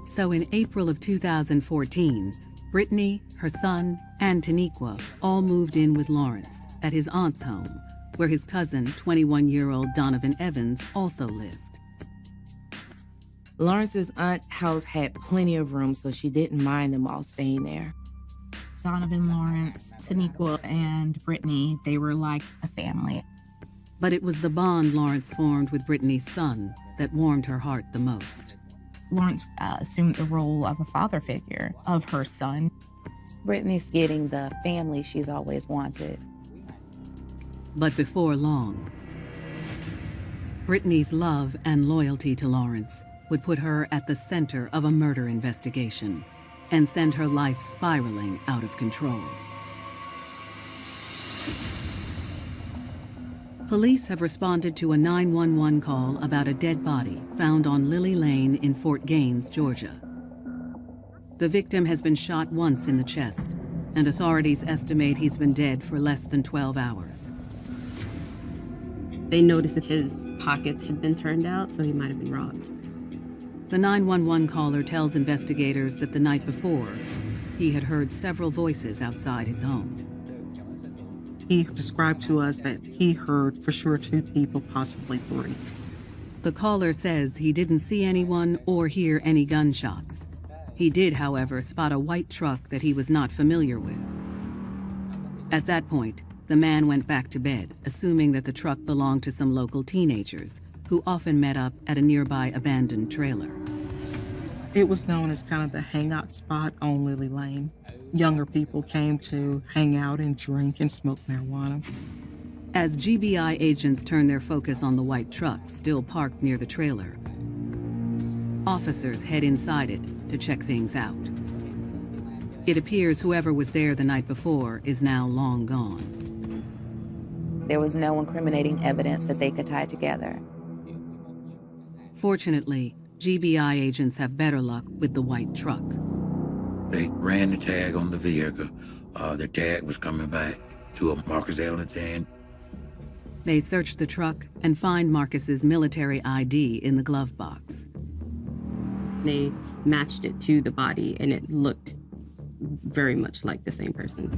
So in April of 2014, Brittany, her son, and 𝕊𝕤𝕦 all moved in with Lawrence at his aunt's home, where his cousin, 21-year-old Donovan Evans, also lived. Lawrence's aunt's house had plenty of room, so she didn't mind them all staying there. Donovan, Lawrence, 𝕊𝕤𝕦, and Brittany, they were like a family. But it was the bond Lawrence formed with Brittany's son that warmed her heart the most. Lawrence assumed the role of a father figure of her son. Brittany's getting the family she's always wanted. But before long, Brittany's love and loyalty to Lawrence would put her at the center of a murder investigation and send her life spiraling out of control. Police have responded to a 911 call about a dead body found on Lily Lane in Fort Gaines, Georgia. The victim has been shot once in the chest, and authorities estimate he's been dead for less than 12 hours. They noticed that his pockets had been turned out, so he might have been robbed. The 911 caller tells investigators that the night before, he had heard several voices outside his home. He described to us that he heard for sure 2 people, possibly 3. The caller says he didn't see anyone or hear any gunshots. He did, however, spot a white truck that he was not familiar with. At that point, the man went back to bed, assuming that the truck belonged to some local teenagers who often met up at a nearby abandoned trailer. It was known as kind of the hangout spot on Lily Lane. Younger people came to hang out and drink and smoke marijuana. As GBI agents turned their focus on the white truck still parked near the trailer, officers head inside it to check things out. It appears whoever was there the night before is now long gone. There was no incriminating evidence that they could tie together. Fortunately, GBI agents have better luck with the white truck. They ran the tag on the vehicle. The tag was coming back to a Marcus Ellington. They search the truck and find Marcus's military ID in the glove box. They matched it to the body, and it looked very much like the same person.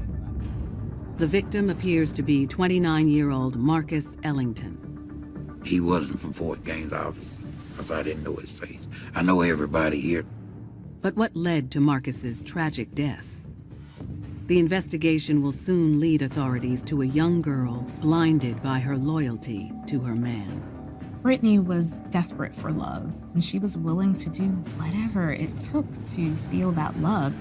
The victim appears to be 29-year-old Marcus Ellington. He wasn't from Fort Gaines, obviously, because I didn't know his face. I know everybody here. But what led to Marcus's tragic death? The investigation will soon lead authorities to a young girl blinded by her loyalty to her man. Brittany was desperate for love, and she was willing to do whatever it took to feel that love.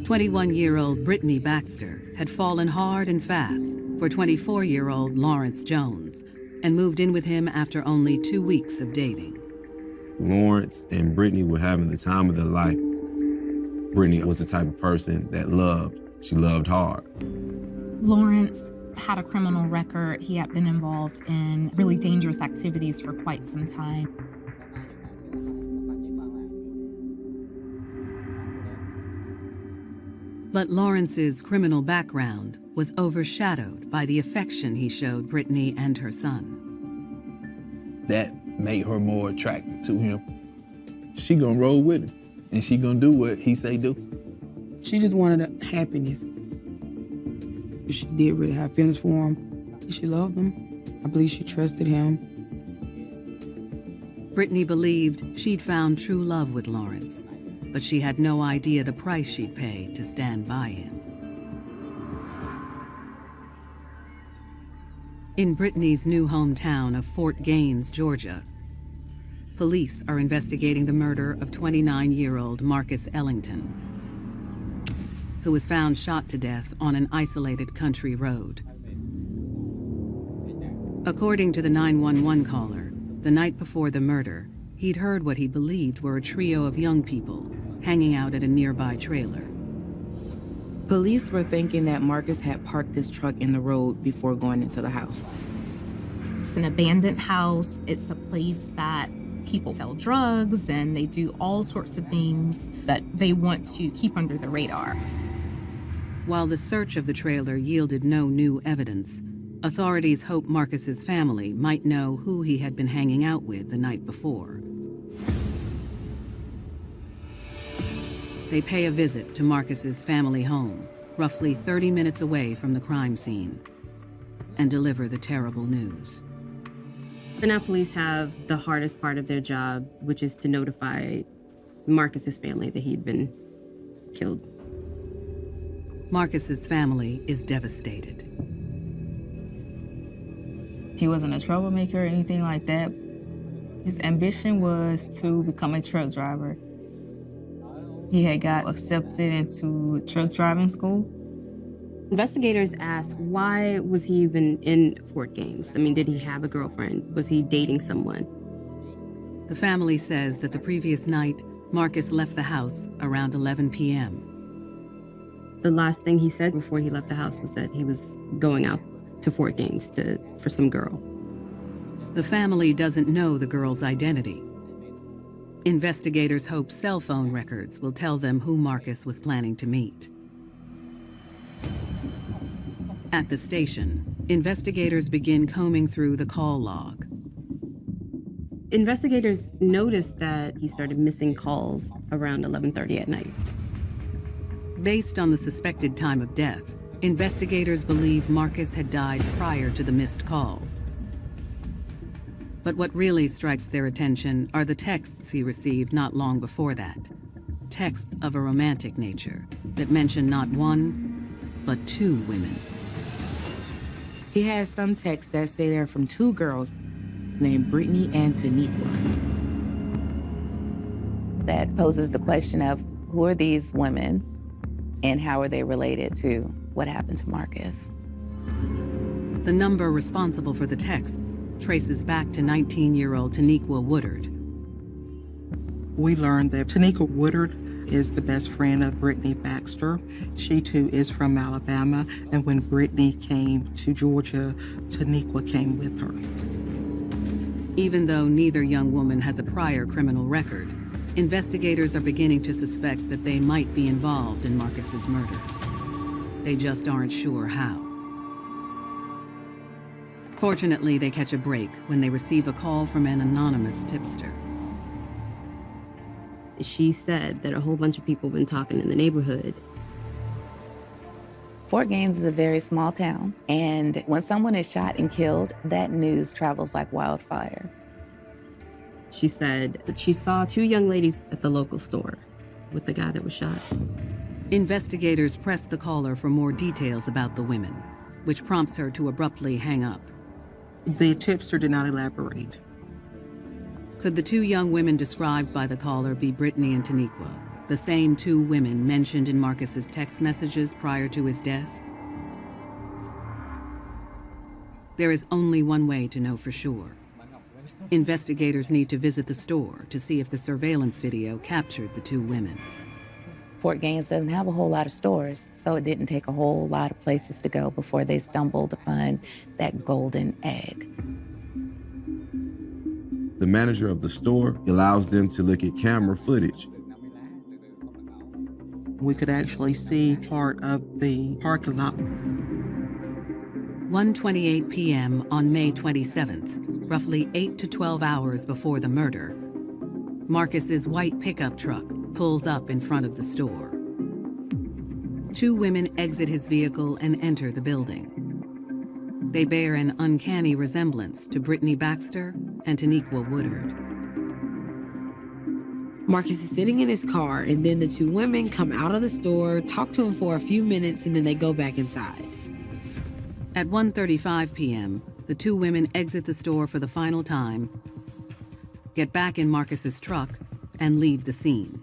"21-year-old Brittany Baxter had fallen hard and fast for 24-year-old Lawrence Jones and moved in with him after only 2 weeks of dating. Lawrence and Brittany were having the time of their life. Brittany was the type of person that loved. She loved hard. Lawrence had a criminal record. He had been involved in really dangerous activities for quite some time. But Lawrence's criminal background was overshadowed by the affection he showed Brittany and her son. That made her more attracted to him. She gonna roll with him, and she gonna do what he say do. She just wanted happiness. She did really have feelings for him. She loved him. I believe she trusted him. Brittany believed she'd found true love with Lawrence, but she had no idea the price she'd pay to stand by him. In Brittany's new hometown of Fort Gaines, Georgia, police are investigating the murder of 29-year-old Marcus Ellington, who was found shot to death on an isolated country road. According to the 911 caller, the night before the murder, he'd heard what he believed were a trio of young people hanging out at a nearby trailer. Police were thinking that Marcus had parked his truck in the road before going into the house. It's an abandoned house. It's a place that people sell drugs and they do all sorts of things that they want to keep under the radar. While the search of the trailer yielded no new evidence, authorities hope Marcus's family might know who he had been hanging out with the night before. They pay a visit to Marcus's family home, roughly 30 minutes away from the crime scene, and deliver the terrible news. So now police have the hardest part of their job, which is to notify Marcus's family that he'd been killed. Marcus's family is devastated. He wasn't a troublemaker or anything like that. His ambition was to become a truck driver. He had got accepted into truck driving school. Investigators ask, why was he even in Fort Gaines? I mean, did he have a girlfriend? Was he dating someone? The family says that the previous night, Marcus left the house around 11 p.m. The last thing he said before he left the house was that he was going out to Fort Gaines for some girl. The family doesn't know the girl's identity. Investigators hope cell phone records will tell them who Marcus was planning to meet. At the station, investigators begin combing through the call log. Investigators noticed that he started missing calls around 11:30 at night. Based on the suspected time of death, investigators believe Marcus had died prior to the missed calls. But what really strikes their attention are the texts he received not long before that. Texts of a romantic nature that mention not one, but two women. He has some texts that say they're from two girls named Brittany and 𝕊𝕦𝕝. That poses the question of who are these women and how are they related to what happened to Marcus? The number responsible for the texts traces back to 19-year-old 𝕊𝕦𝕝 Woodard, We learned that 𝕊𝕤𝕦𝕝𝕝 Woodard is the best friend of Brittany Baxter. She too is from Alabama, and when Brittany came to Georgia, 𝕊𝕤𝕦𝕝 came with her. Even though neither young woman has a prior criminal record, investigators are beginning to suspect that they might be involved in Marcus's murder. They just aren't sure how. Fortunately, they catch a break when they receive a call from an anonymous tipster. She said that a whole bunch of people have been talking in the neighborhood. Fort Gaines is a very small town, and when someone is shot and killed, that news travels like wildfire. She said that she saw two young ladies at the local store with the guy that was shot. Investigators press the caller for more details about the women, which prompts her to abruptly hang up. The tipster did not elaborate. Could the two young women described by the caller be Brittany and 𝕊𝕤𝕦, the same two women mentioned in Marcus's text messages prior to his death? There is only one way to know for sure. Investigators need to visit the store to see if the surveillance video captured the two women. Fort Gaines doesn't have a whole lot of stores, so it didn't take a whole lot of places to go before they stumbled upon that golden egg. The manager of the store allows them to look at camera footage. We could actually see part of the parking lot. 1:28 p.m. on May 27th, roughly 8 to 12 hours before the murder, Marcus's white pickup truck pulls up in front of the store. Two women exit his vehicle and enter the building. They bear an uncanny resemblance to Brittany Baxter and 𝕊𝕤𝕦𝕝 Woodard. Marcus is sitting in his car, and then the two women come out of the store, talk to him for a few minutes, and then they go back inside. At 1:35 p.m., the two women exit the store for the final time, get back in Marcus's truck, and leave the scene.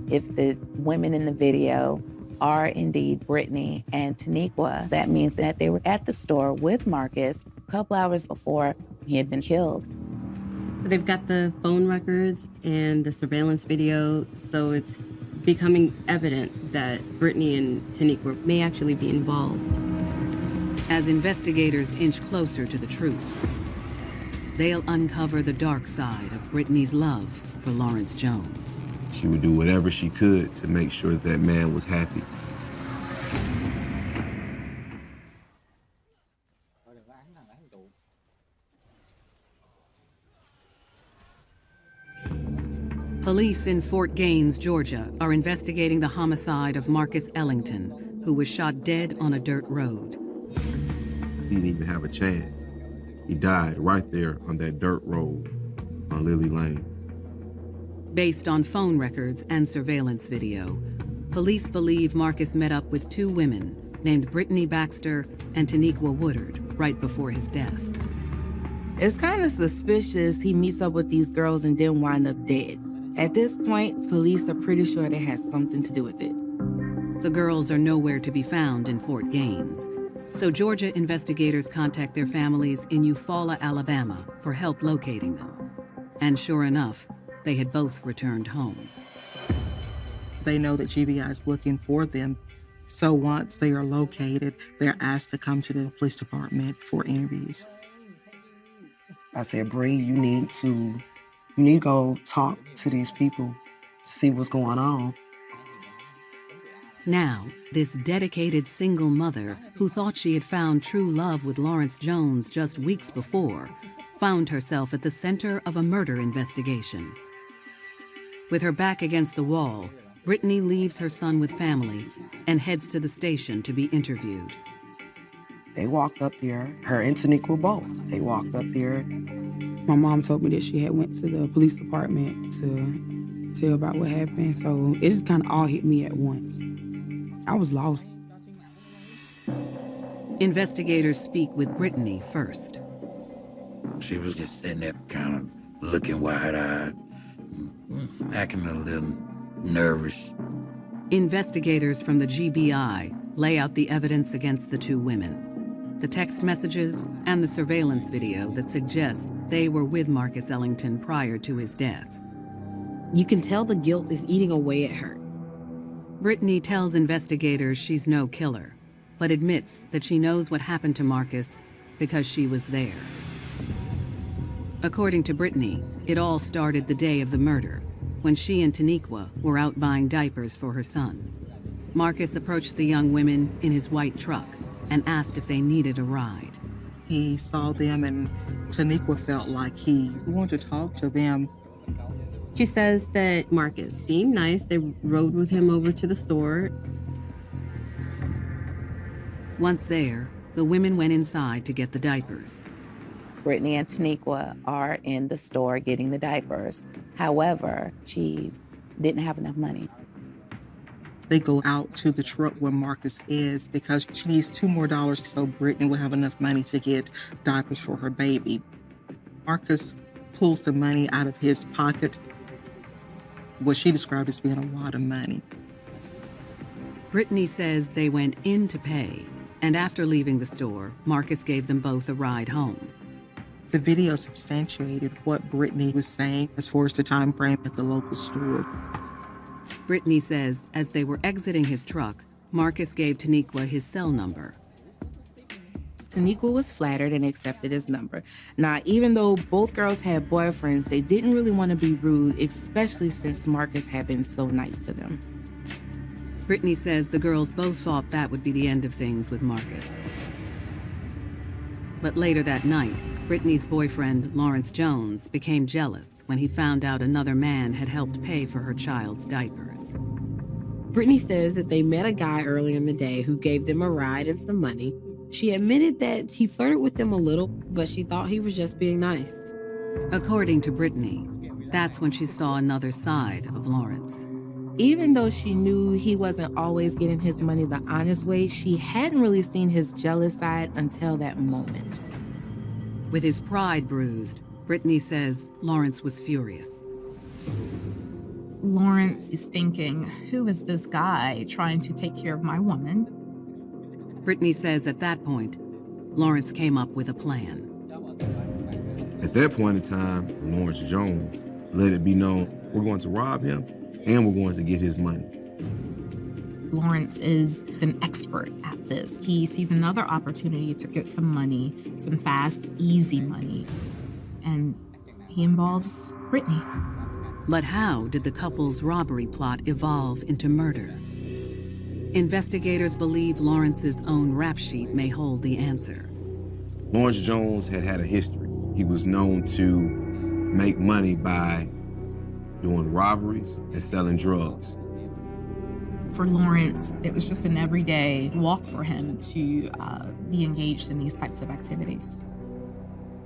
If the women in the video are indeed Brittany and 𝕊𝕤𝕦𝕝, that means that they were at the store with Marcus a couple hours before he had been killed. They've got the phone records and the surveillance video, so it's becoming evident that Brittany and 𝕊𝕤𝕦𝕝 may actually be involved. As investigators inch closer to the truth, they'll uncover the dark side of Brittany's love for Lawrence Jones. She would do whatever she could to make sure that that man was happy. Police in Fort Gaines, Georgia, are investigating the homicide of Marcus Ellington, who was shot dead on a dirt road. He didn't even have a chance. He died right there on that dirt road on Lily Lane. Based on phone records and surveillance video, police believe Marcus met up with two women named Brittany Baxter and 𝕊𝕤𝕦𝕝 Woodard right before his death. It's kind of suspicious he meets up with these girls and then wind up dead. At this point, police are pretty sure it has something to do with it. The girls are nowhere to be found in Fort Gaines, so Georgia investigators contact their families in Eufaula, Alabama for help locating them. And sure enough, they had both returned home. They know that GBI is looking for them, so once they are located, they're asked to come to the police department for interviews. I said, Bree, you need to go talk to these people to see what's going on. Now, this dedicated single mother who thought she had found true love with Lawrence Jones just weeks before found herself at the center of a murder investigation. With her back against the wall, Brittany leaves her son with family and heads to the station to be interviewed. They walked up there, her and 𝕊𝕤𝕦𝕝 both. They walked up there. My mom told me that she had went to the police department to tell about what happened, so it just kind of all hit me at once. I was lost. Investigators speak with Brittany first. She was just sitting there kind of looking wide-eyed, acting a little nervous. Investigators from the GBI lay out the evidence against the two women. the text messages, and the surveillance video that suggests they were with Marcus Ellington prior to his death. You can tell the guilt is eating away at her. Brittany tells investigators she's no killer, but admits that she knows what happened to Marcus because she was there. According to Brittany, it all started the day of the murder, when she and ₂ were out buying diapers for her son. Marcus approached the young women in his white truck and asked if they needed a ride. He saw them and ₂ felt like he wanted to talk to them. She says that Marcus seemed nice. They rode with him over to the store. Once there, the women went inside to get the diapers. Brittany and ₂ are in the store getting the diapers. However, she didn't have enough money. They go out to the truck where Marcus is because she needs $2 more so Brittany will have enough money to get diapers for her baby. Marcus pulls the money out of his pocket, what she described as being a lot of money. Brittany says they went in to pay, and after leaving the store, Marcus gave them both a ride home. The video substantiated what Brittany was saying as far as the time frame at the local store. Brittany says as they were exiting his truck, Marcus gave ₂ his cell number. ₂ was flattered and accepted his number. Now, even though both girls had boyfriends, they didn't really want to be rude, especially since Marcus had been so nice to them. Brittany says the girls both thought that would be the end of things with Marcus. But later that night, Brittany's boyfriend, Lawrence Jones, became jealous when he found out another man had helped pay for her child's diapers. Brittany says that they met a guy earlier in the day who gave them a ride and some money. She admitted that he flirted with them a little, but she thought he was just being nice. According to Brittany, that's when she saw another side of Lawrence. Even though she knew he wasn't always getting his money the honest way, she hadn't really seen his jealous side until that moment. With his pride bruised, Brittany says Lawrence was furious. Lawrence is thinking, who is this guy trying to take care of my woman? Brittany says at that point, Lawrence came up with a plan. At that point in time, Lawrence Jones let it be known, we're going to rob him and we're going to get his money. Lawrence is an expert at this. He sees another opportunity to get some money, some fast, easy money, and he involves Brittany. But how did the couple's robbery plot evolve into murder? Investigators believe Lawrence's own rap sheet may hold the answer. Lawrence Jones had a history. He was known to make money by doing robberies and selling drugs. For Lawrence, it was just an everyday walk for him to be engaged in these types of activities.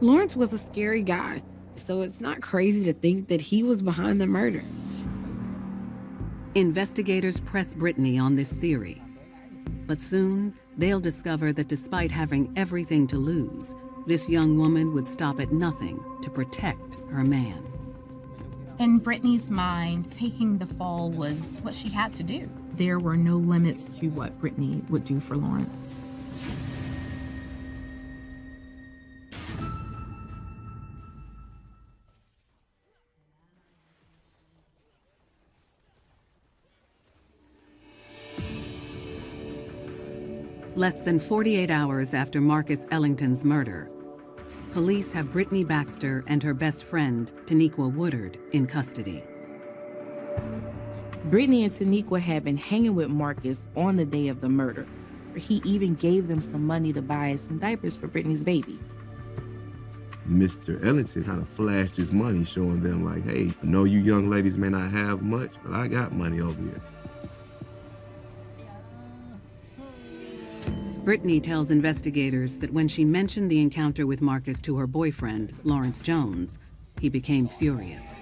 Lawrence was a scary guy, so it's not crazy to think that he was behind the murder. Investigators press Brittany on this theory, but soon they'll discover that despite having everything to lose, this young woman would stop at nothing to protect her man. In Brittany's mind, taking the fall was what she had to do. There were no limits to what Brittany would do for Lawrence. Less than 48 hours after Marcus Ellington's murder, police have Brittany Baxter and her best friend, ₂ Woodard, in custody. Brittany and ₂ had been hanging with Marcus on the day of the murder. He even gave them some money to buy some diapers for Brittany's baby. Mr. Ellington kind of flashed his money, showing them like, hey, I know you young ladies may not have much, but I got money over here. Brittany tells investigators that when she mentioned the encounter with Marcus to her boyfriend, Lawrence Jones, he became furious.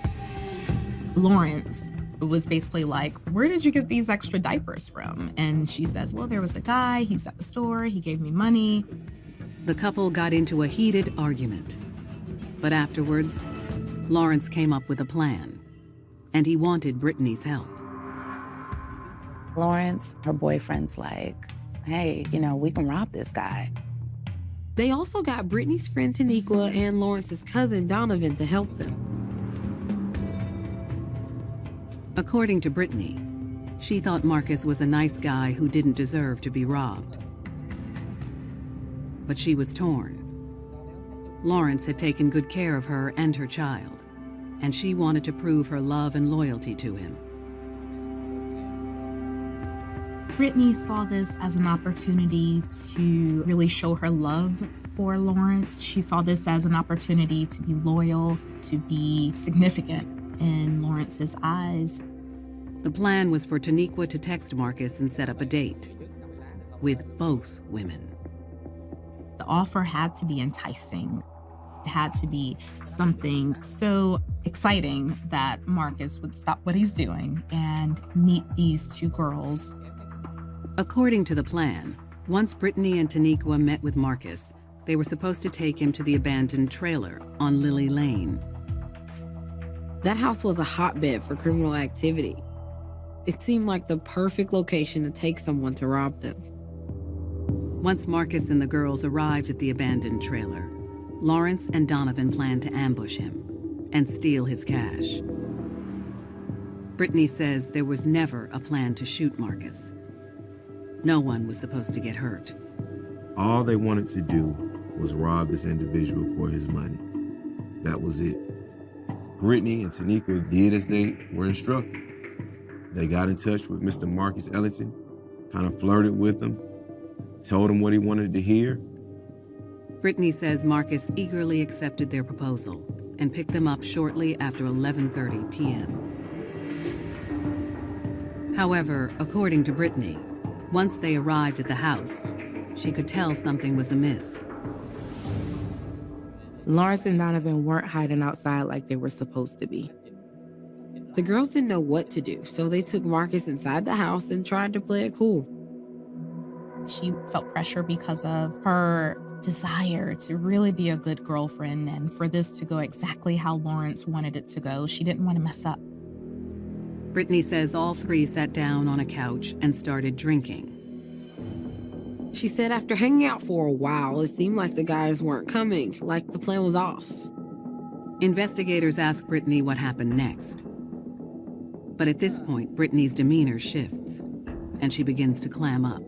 Lawrence was basically like, where did you get these extra diapers from? And she says, well, there was a guy, he's at the store, he gave me money. The couple got into a heated argument. But afterwards, Lawrence came up with a plan, and he wanted Brittany's help. Lawrence, her boyfriend's like, hey, you know, we can rob this guy. They also got Brittany's friend Tonigua and Lawrence's cousin Donovan to help them. According to Brittany, she thought Marcus was a nice guy who didn't deserve to be robbed. But she was torn. Lawrence had taken good care of her and her child, and she wanted to prove her love and loyalty to him. Brittany saw this as an opportunity to really show her love for Lawrence. She saw this as an opportunity to be loyal, to be significant in Lawrence's eyes. The plan was for Tonigua to text Marcus and set up a date with both women. The offer had to be enticing. It had to be something so exciting that Marcus would stop what he's doing and meet these two girls. According to the plan, once Brittany and Tonigua met with Marcus, they were supposed to take him to the abandoned trailer on Lily Lane. That house was a hotbed for criminal activity. It seemed like the perfect location to take someone to rob them. Once Marcus and the girls arrived at the abandoned trailer, Lawrence and Donovan planned to ambush him and steal his cash. Brittany says there was never a plan to shoot Marcus. No one was supposed to get hurt. All they wanted to do was rob this individual for his money. That was it. Brittany and Tonigua did as they were instructed. They got in touch with Mr. Marcus Ellington, kind of flirted with him, told him what he wanted to hear. Brittany says Marcus eagerly accepted their proposal and picked them up shortly after 11:30 p.m. However, according to Brittany, once they arrived at the house, she could tell something was amiss. Lawrence and Donovan weren't hiding outside like they were supposed to be. The girls didn't know what to do, so they took Marcus inside the house and tried to play it cool. She felt pressure because of her desire to really be a good girlfriend and for this to go exactly how Lawrence wanted it to go. She didn't want to mess up. Brittany says all three sat down on a couch and started drinking. She said after hanging out for a while, it seemed like the guys weren't coming, like the plan was off. Investigators asked Brittany what happened next. But at this point, Brittany's demeanor shifts, and she begins to clam up.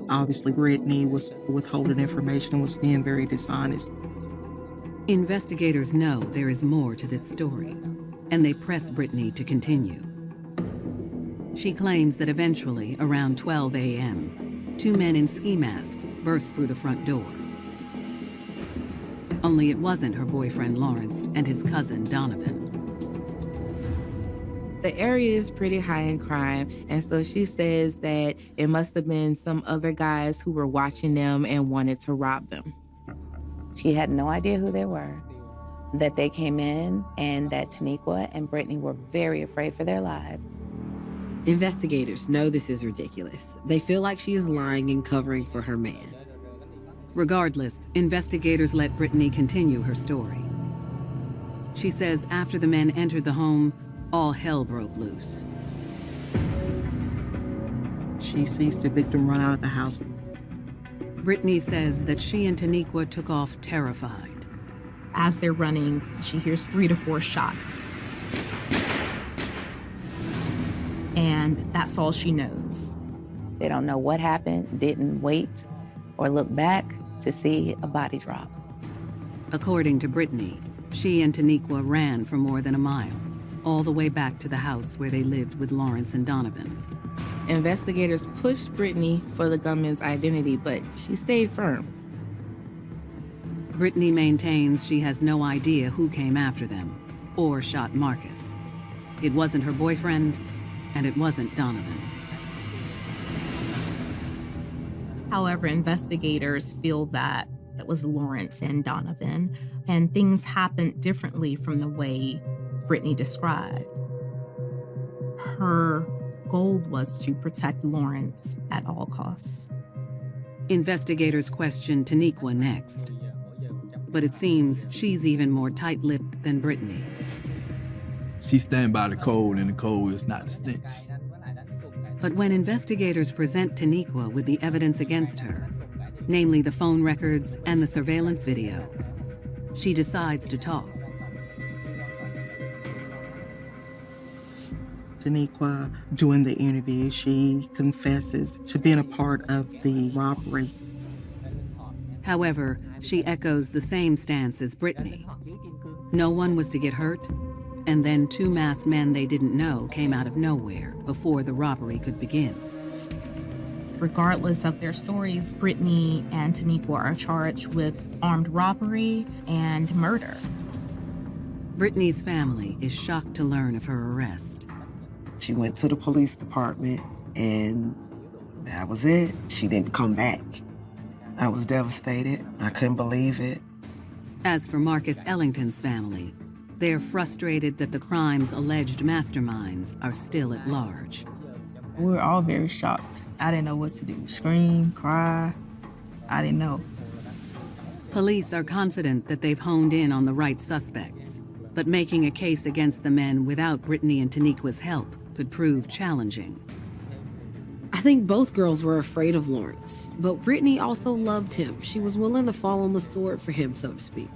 Obviously, Brittany was withholding information and was being very dishonest. Investigators know there is more to this story, and they press Brittany to continue. She claims that eventually, around 12 a.m., two men in ski masks burst through the front door. Only it wasn't her boyfriend Lawrence and his cousin Donovan. The area is pretty high in crime, and so she says that it must have been some other guys who were watching them and wanted to rob them. She had no idea who they were, that they came in, and that Tonigua and Brittany were very afraid for their lives. Investigators know this is ridiculous. They feel like she is lying and covering for her man. Regardless, investigators let Brittany continue her story. She says after the men entered the home, all hell broke loose. She sees the victim run out of the house. Brittany says that she and Tonigua took off terrified. As they're running, she hears 3 to 4 shots. And that's all she knows. They don't know what happened, didn't wait or look back to see a body drop. According to Brittany, she and Tonigua ran for more than a mile, all the way back to the house where they lived with Lawrence and Donovan. Investigators pushed Brittany for the gunman's identity, but she stayed firm. Brittany maintains she has no idea who came after them or shot Marcus. It wasn't her boyfriend, and it wasn't Donovan. However, investigators feel that it was Lawrence and Donovan, and things happened differently from the way Brittany described. Her goal was to protect Lawrence at all costs. Investigators question Tonigua next, but it seems she's even more tight-lipped than Brittany. She stand by the code, and the code is not to snitch. But when investigators present Tonigua with the evidence against her, namely the phone records and the surveillance video. She decides to talk. Tonigua, during the interview, she confesses to being a part of the robbery. However, she echoes the same stance as Brittany. No one was to get hurt, and then two masked men they didn't know came out of nowhere before the robbery could begin. Regardless of their stories, Brittany and Tonigua are charged with armed robbery and murder. Brittany's family is shocked to learn of her arrest. She went to the police department, and that was it. She didn't come back. I was devastated. I couldn't believe it. As for Marcus Ellington's family, they're frustrated that the crime's alleged masterminds are still at large. We were all very shocked. I didn't know what to do. Scream, cry. I didn't know. Police are confident that they've honed in on the right suspects, but making a case against the men without Brittany and Tonigua's help could prove challenging. I think both girls were afraid of Lawrence, but Brittany also loved him. She was willing to fall on the sword for him, so to speak.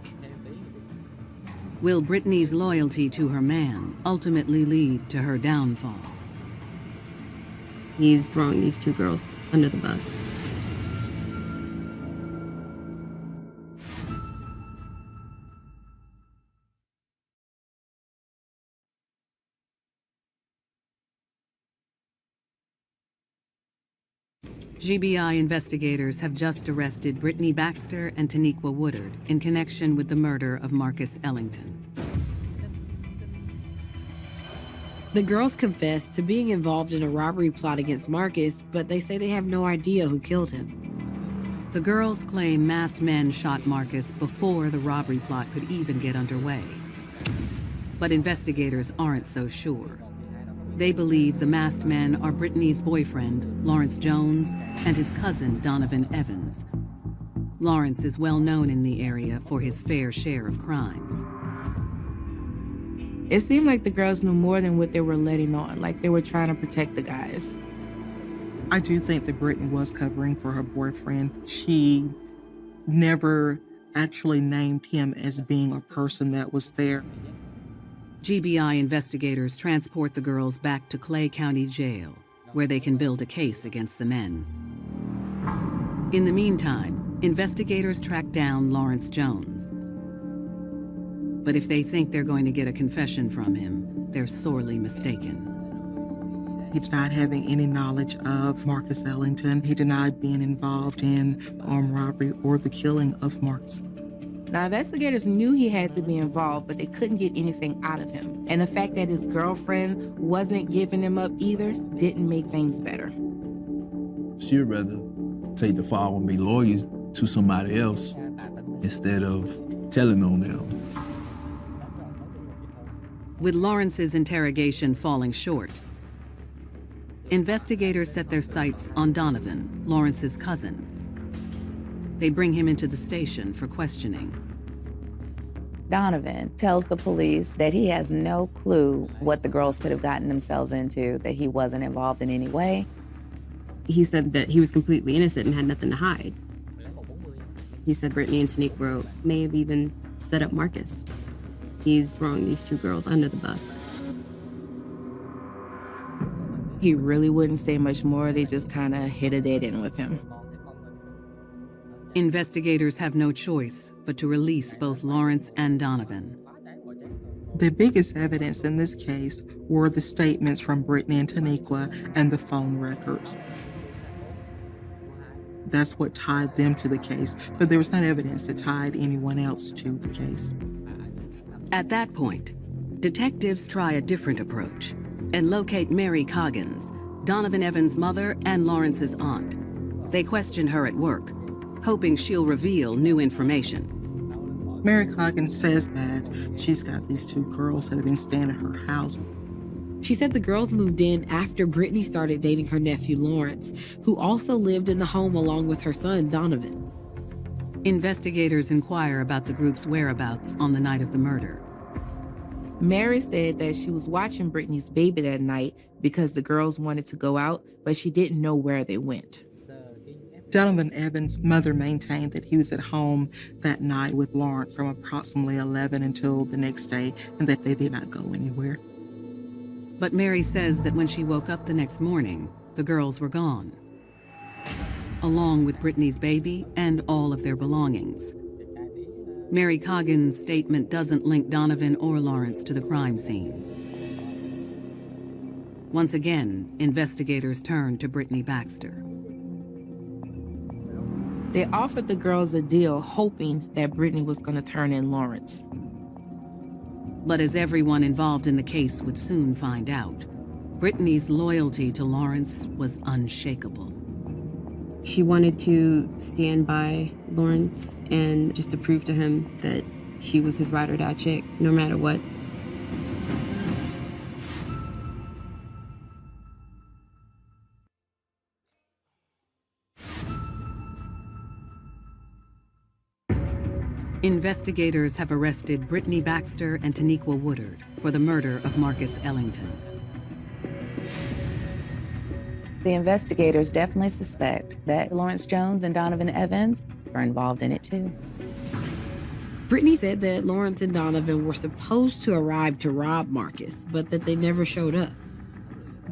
Will Brittany's loyalty to her man ultimately lead to her downfall? He's throwing these two girls under the bus. GBI investigators have just arrested Brittany Baxter and Tonigua Woodard in connection with the murder of Marcus Ellington. The girls confessed to being involved in a robbery plot against Marcus, but they say they have no idea who killed him. The girls claim masked men shot Marcus before the robbery plot could even get underway. But investigators aren't so sure. They believe the masked men are Brittany's boyfriend, Lawrence Jones, and his cousin, Donovan Evans. Lawrence is well known in the area for his fair share of crimes. It seemed like the girls knew more than what they were letting on, like they were trying to protect the guys. I do think that Brittany was covering for her boyfriend. She never actually named him as being a person that was there. GBI investigators transport the girls back to Clay County Jail, where they can build a case against the men. In the meantime, investigators track down Lawrence Jones. But if they think they're going to get a confession from him, they're sorely mistaken. He denied having any knowledge of Marcus Ellington. He denied being involved in armed robbery or the killing of Marcus. Now, investigators knew he had to be involved, but they couldn't get anything out of him. And the fact that his girlfriend wasn't giving him up either didn't make things better. She'd rather take the fall and be lawyers to somebody else instead of telling on them. With Lawrence's interrogation falling short, investigators set their sights on Donovan, Lawrence's cousin. They bring him into the station for questioning. Donovan tells the police that he has no clue what the girls could have gotten themselves into, that he wasn't involved in any way. He said that he was completely innocent and had nothing to hide. He said Brittany and Tonigua may have even set up Marcus. He's throwing these two girls under the bus. He really wouldn't say much more. They just kind of hit a dead end with him. Investigators have no choice but to release both Lawrence and Donovan. The biggest evidence in this case were the statements from Brittany and Tonigua and the phone records. That's what tied them to the case, but there was not evidence that tied anyone else to the case. At that point, detectives try a different approach and locate Mary Coggins, Donovan Evans' mother and Lawrence's aunt. They question her at work, hoping she'll reveal new information. Mary Coggins says that she's got these two girls that have been staying at her house. She said the girls moved in after Brittany started dating her nephew Lawrence, who also lived in the home along with her son Donovan. Investigators inquire about the group's whereabouts on the night of the murder. Mary said that she was watching Brittany's baby that night because the girls wanted to go out, but she didn't know where they went. Donovan Evans' mother maintained that he was at home that night with Lawrence from approximately 11 until the next day, and that they did not go anywhere. But Mary says that when she woke up the next morning, the girls were gone, along with Brittany's baby and all of their belongings. Mary Coggin's statement doesn't link Donovan or Lawrence to the crime scene. Once again, investigators turn to Brittany Baxter. They offered the girls a deal, hoping that Brittany was going to turn in Lawrence. But as everyone involved in the case would soon find out, Brittany's loyalty to Lawrence was unshakable. She wanted to stand by Lawrence and just to prove to him that she was his ride or die chick, no matter what. Investigators have arrested Brittany Baxter and Taniqua Woodard for the murder of Marcus Ellington. The investigators definitely suspect that Lawrence Jones and Donovan Evans are involved in it too. Brittany said that Lawrence and Donovan were supposed to arrive to rob Marcus, but that they never showed up.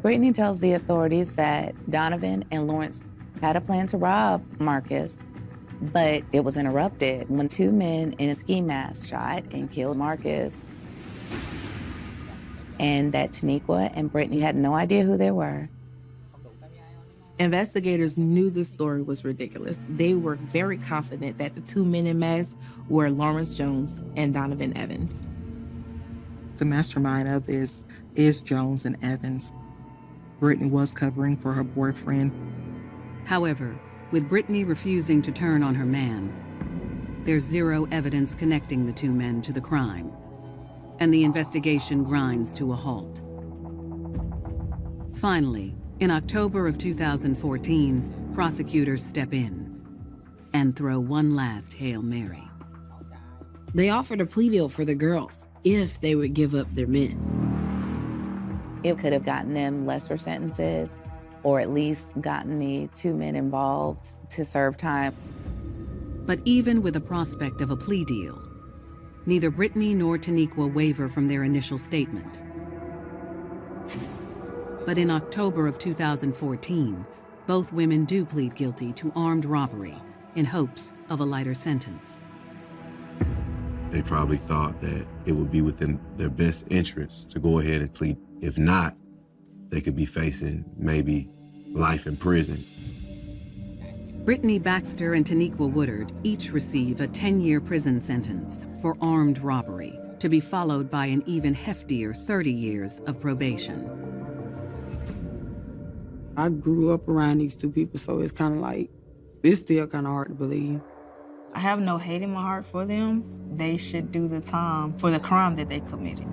Brittany tells the authorities that Donovan and Lawrence had a plan to rob Marcus, but it was interrupted when two men in a ski mask shot and killed Marcus. And that Taniqua and Brittany had no idea who they were. Investigators knew the story was ridiculous. They were very confident that the two men in masks were Lawrence Jones and Donovan Evans. The mastermind of this is Jones and Evans. Brittany was covering for her boyfriend. However, with Brittany refusing to turn on her man, there's zero evidence connecting the two men to the crime, and the investigation grinds to a halt. Finally, in October of 2014, prosecutors step in and throw one last Hail Mary. They offered a plea deal for the girls if they would give up their men. It could have gotten them lesser sentences, or at least gotten the two men involved to serve time. But even with the prospect of a plea deal, neither Brittany nor Taniqua waver from their initial statement. But in October of 2014, both women do plead guilty to armed robbery in hopes of a lighter sentence. They probably thought that it would be within their best interest to go ahead and plead. If not, they could be facing maybe life in prison. Brittany Baxter and Taniqua Woodard each receive a 10-year prison sentence for armed robbery, to be followed by an even heftier 30 years of probation. I grew up around these two people, so it's kind of like, it's still kind of hard to believe. I have no hate in my heart for them. They should do the time for the crime that they committed.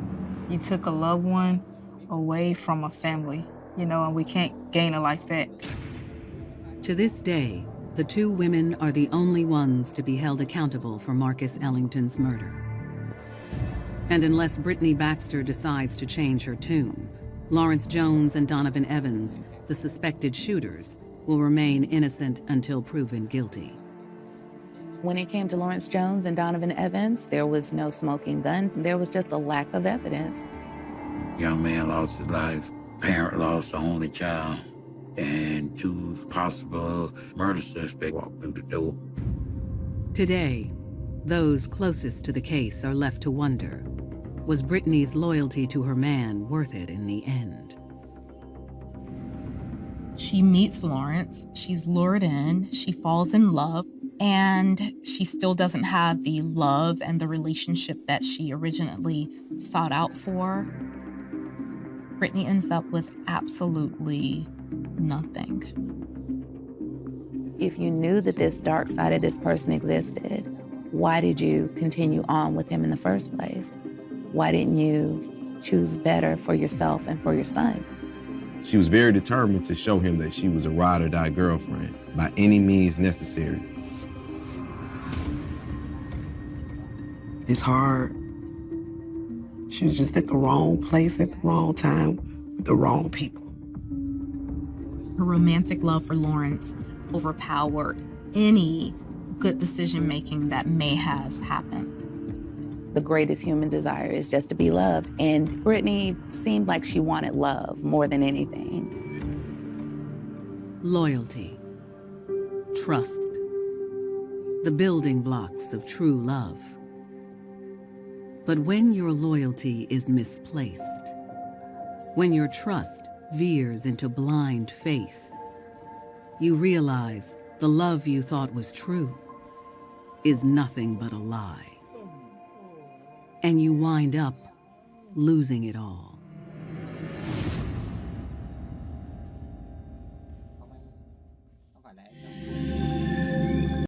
You took a loved one away from a family, and we can't gain a life back. To this day, the two women are the only ones to be held accountable for Marcus Ellington's murder. And unless Brittany Baxter decides to change her tune, Lawrence Jones and Donovan Evans, the suspected shooters, will remain innocent until proven guilty. When it came to Lawrence Jones and Donovan Evans, there was no smoking gun. There was just a lack of evidence. Young man lost his life. Parent lost the only child. And two possible murder suspects walked through the door. Today, those closest to the case are left to wonder, was Brittany's loyalty to her man worth it in the end? She meets Lawrence, she's lured in, she falls in love, and she still doesn't have the love and the relationship that she originally sought out for. Brittany ends up with absolutely nothing. If you knew that this dark side of this person existed, why did you continue on with him in the first place? Why didn't you choose better for yourself and for your son? She was very determined to show him that she was a ride or die girlfriend by any means necessary. It's hard. She was just at the wrong place at the wrong time with the wrong people. Her romantic love for Lawrence overpowered any good decision making that may have happened. The greatest human desire is just to be loved. And Brittany seemed like she wanted love more than anything. Loyalty, trust, the building blocks of true love. But when your loyalty is misplaced, when your trust veers into blind faith, you realize the love you thought was true is nothing but a lie. And you wind up losing it all.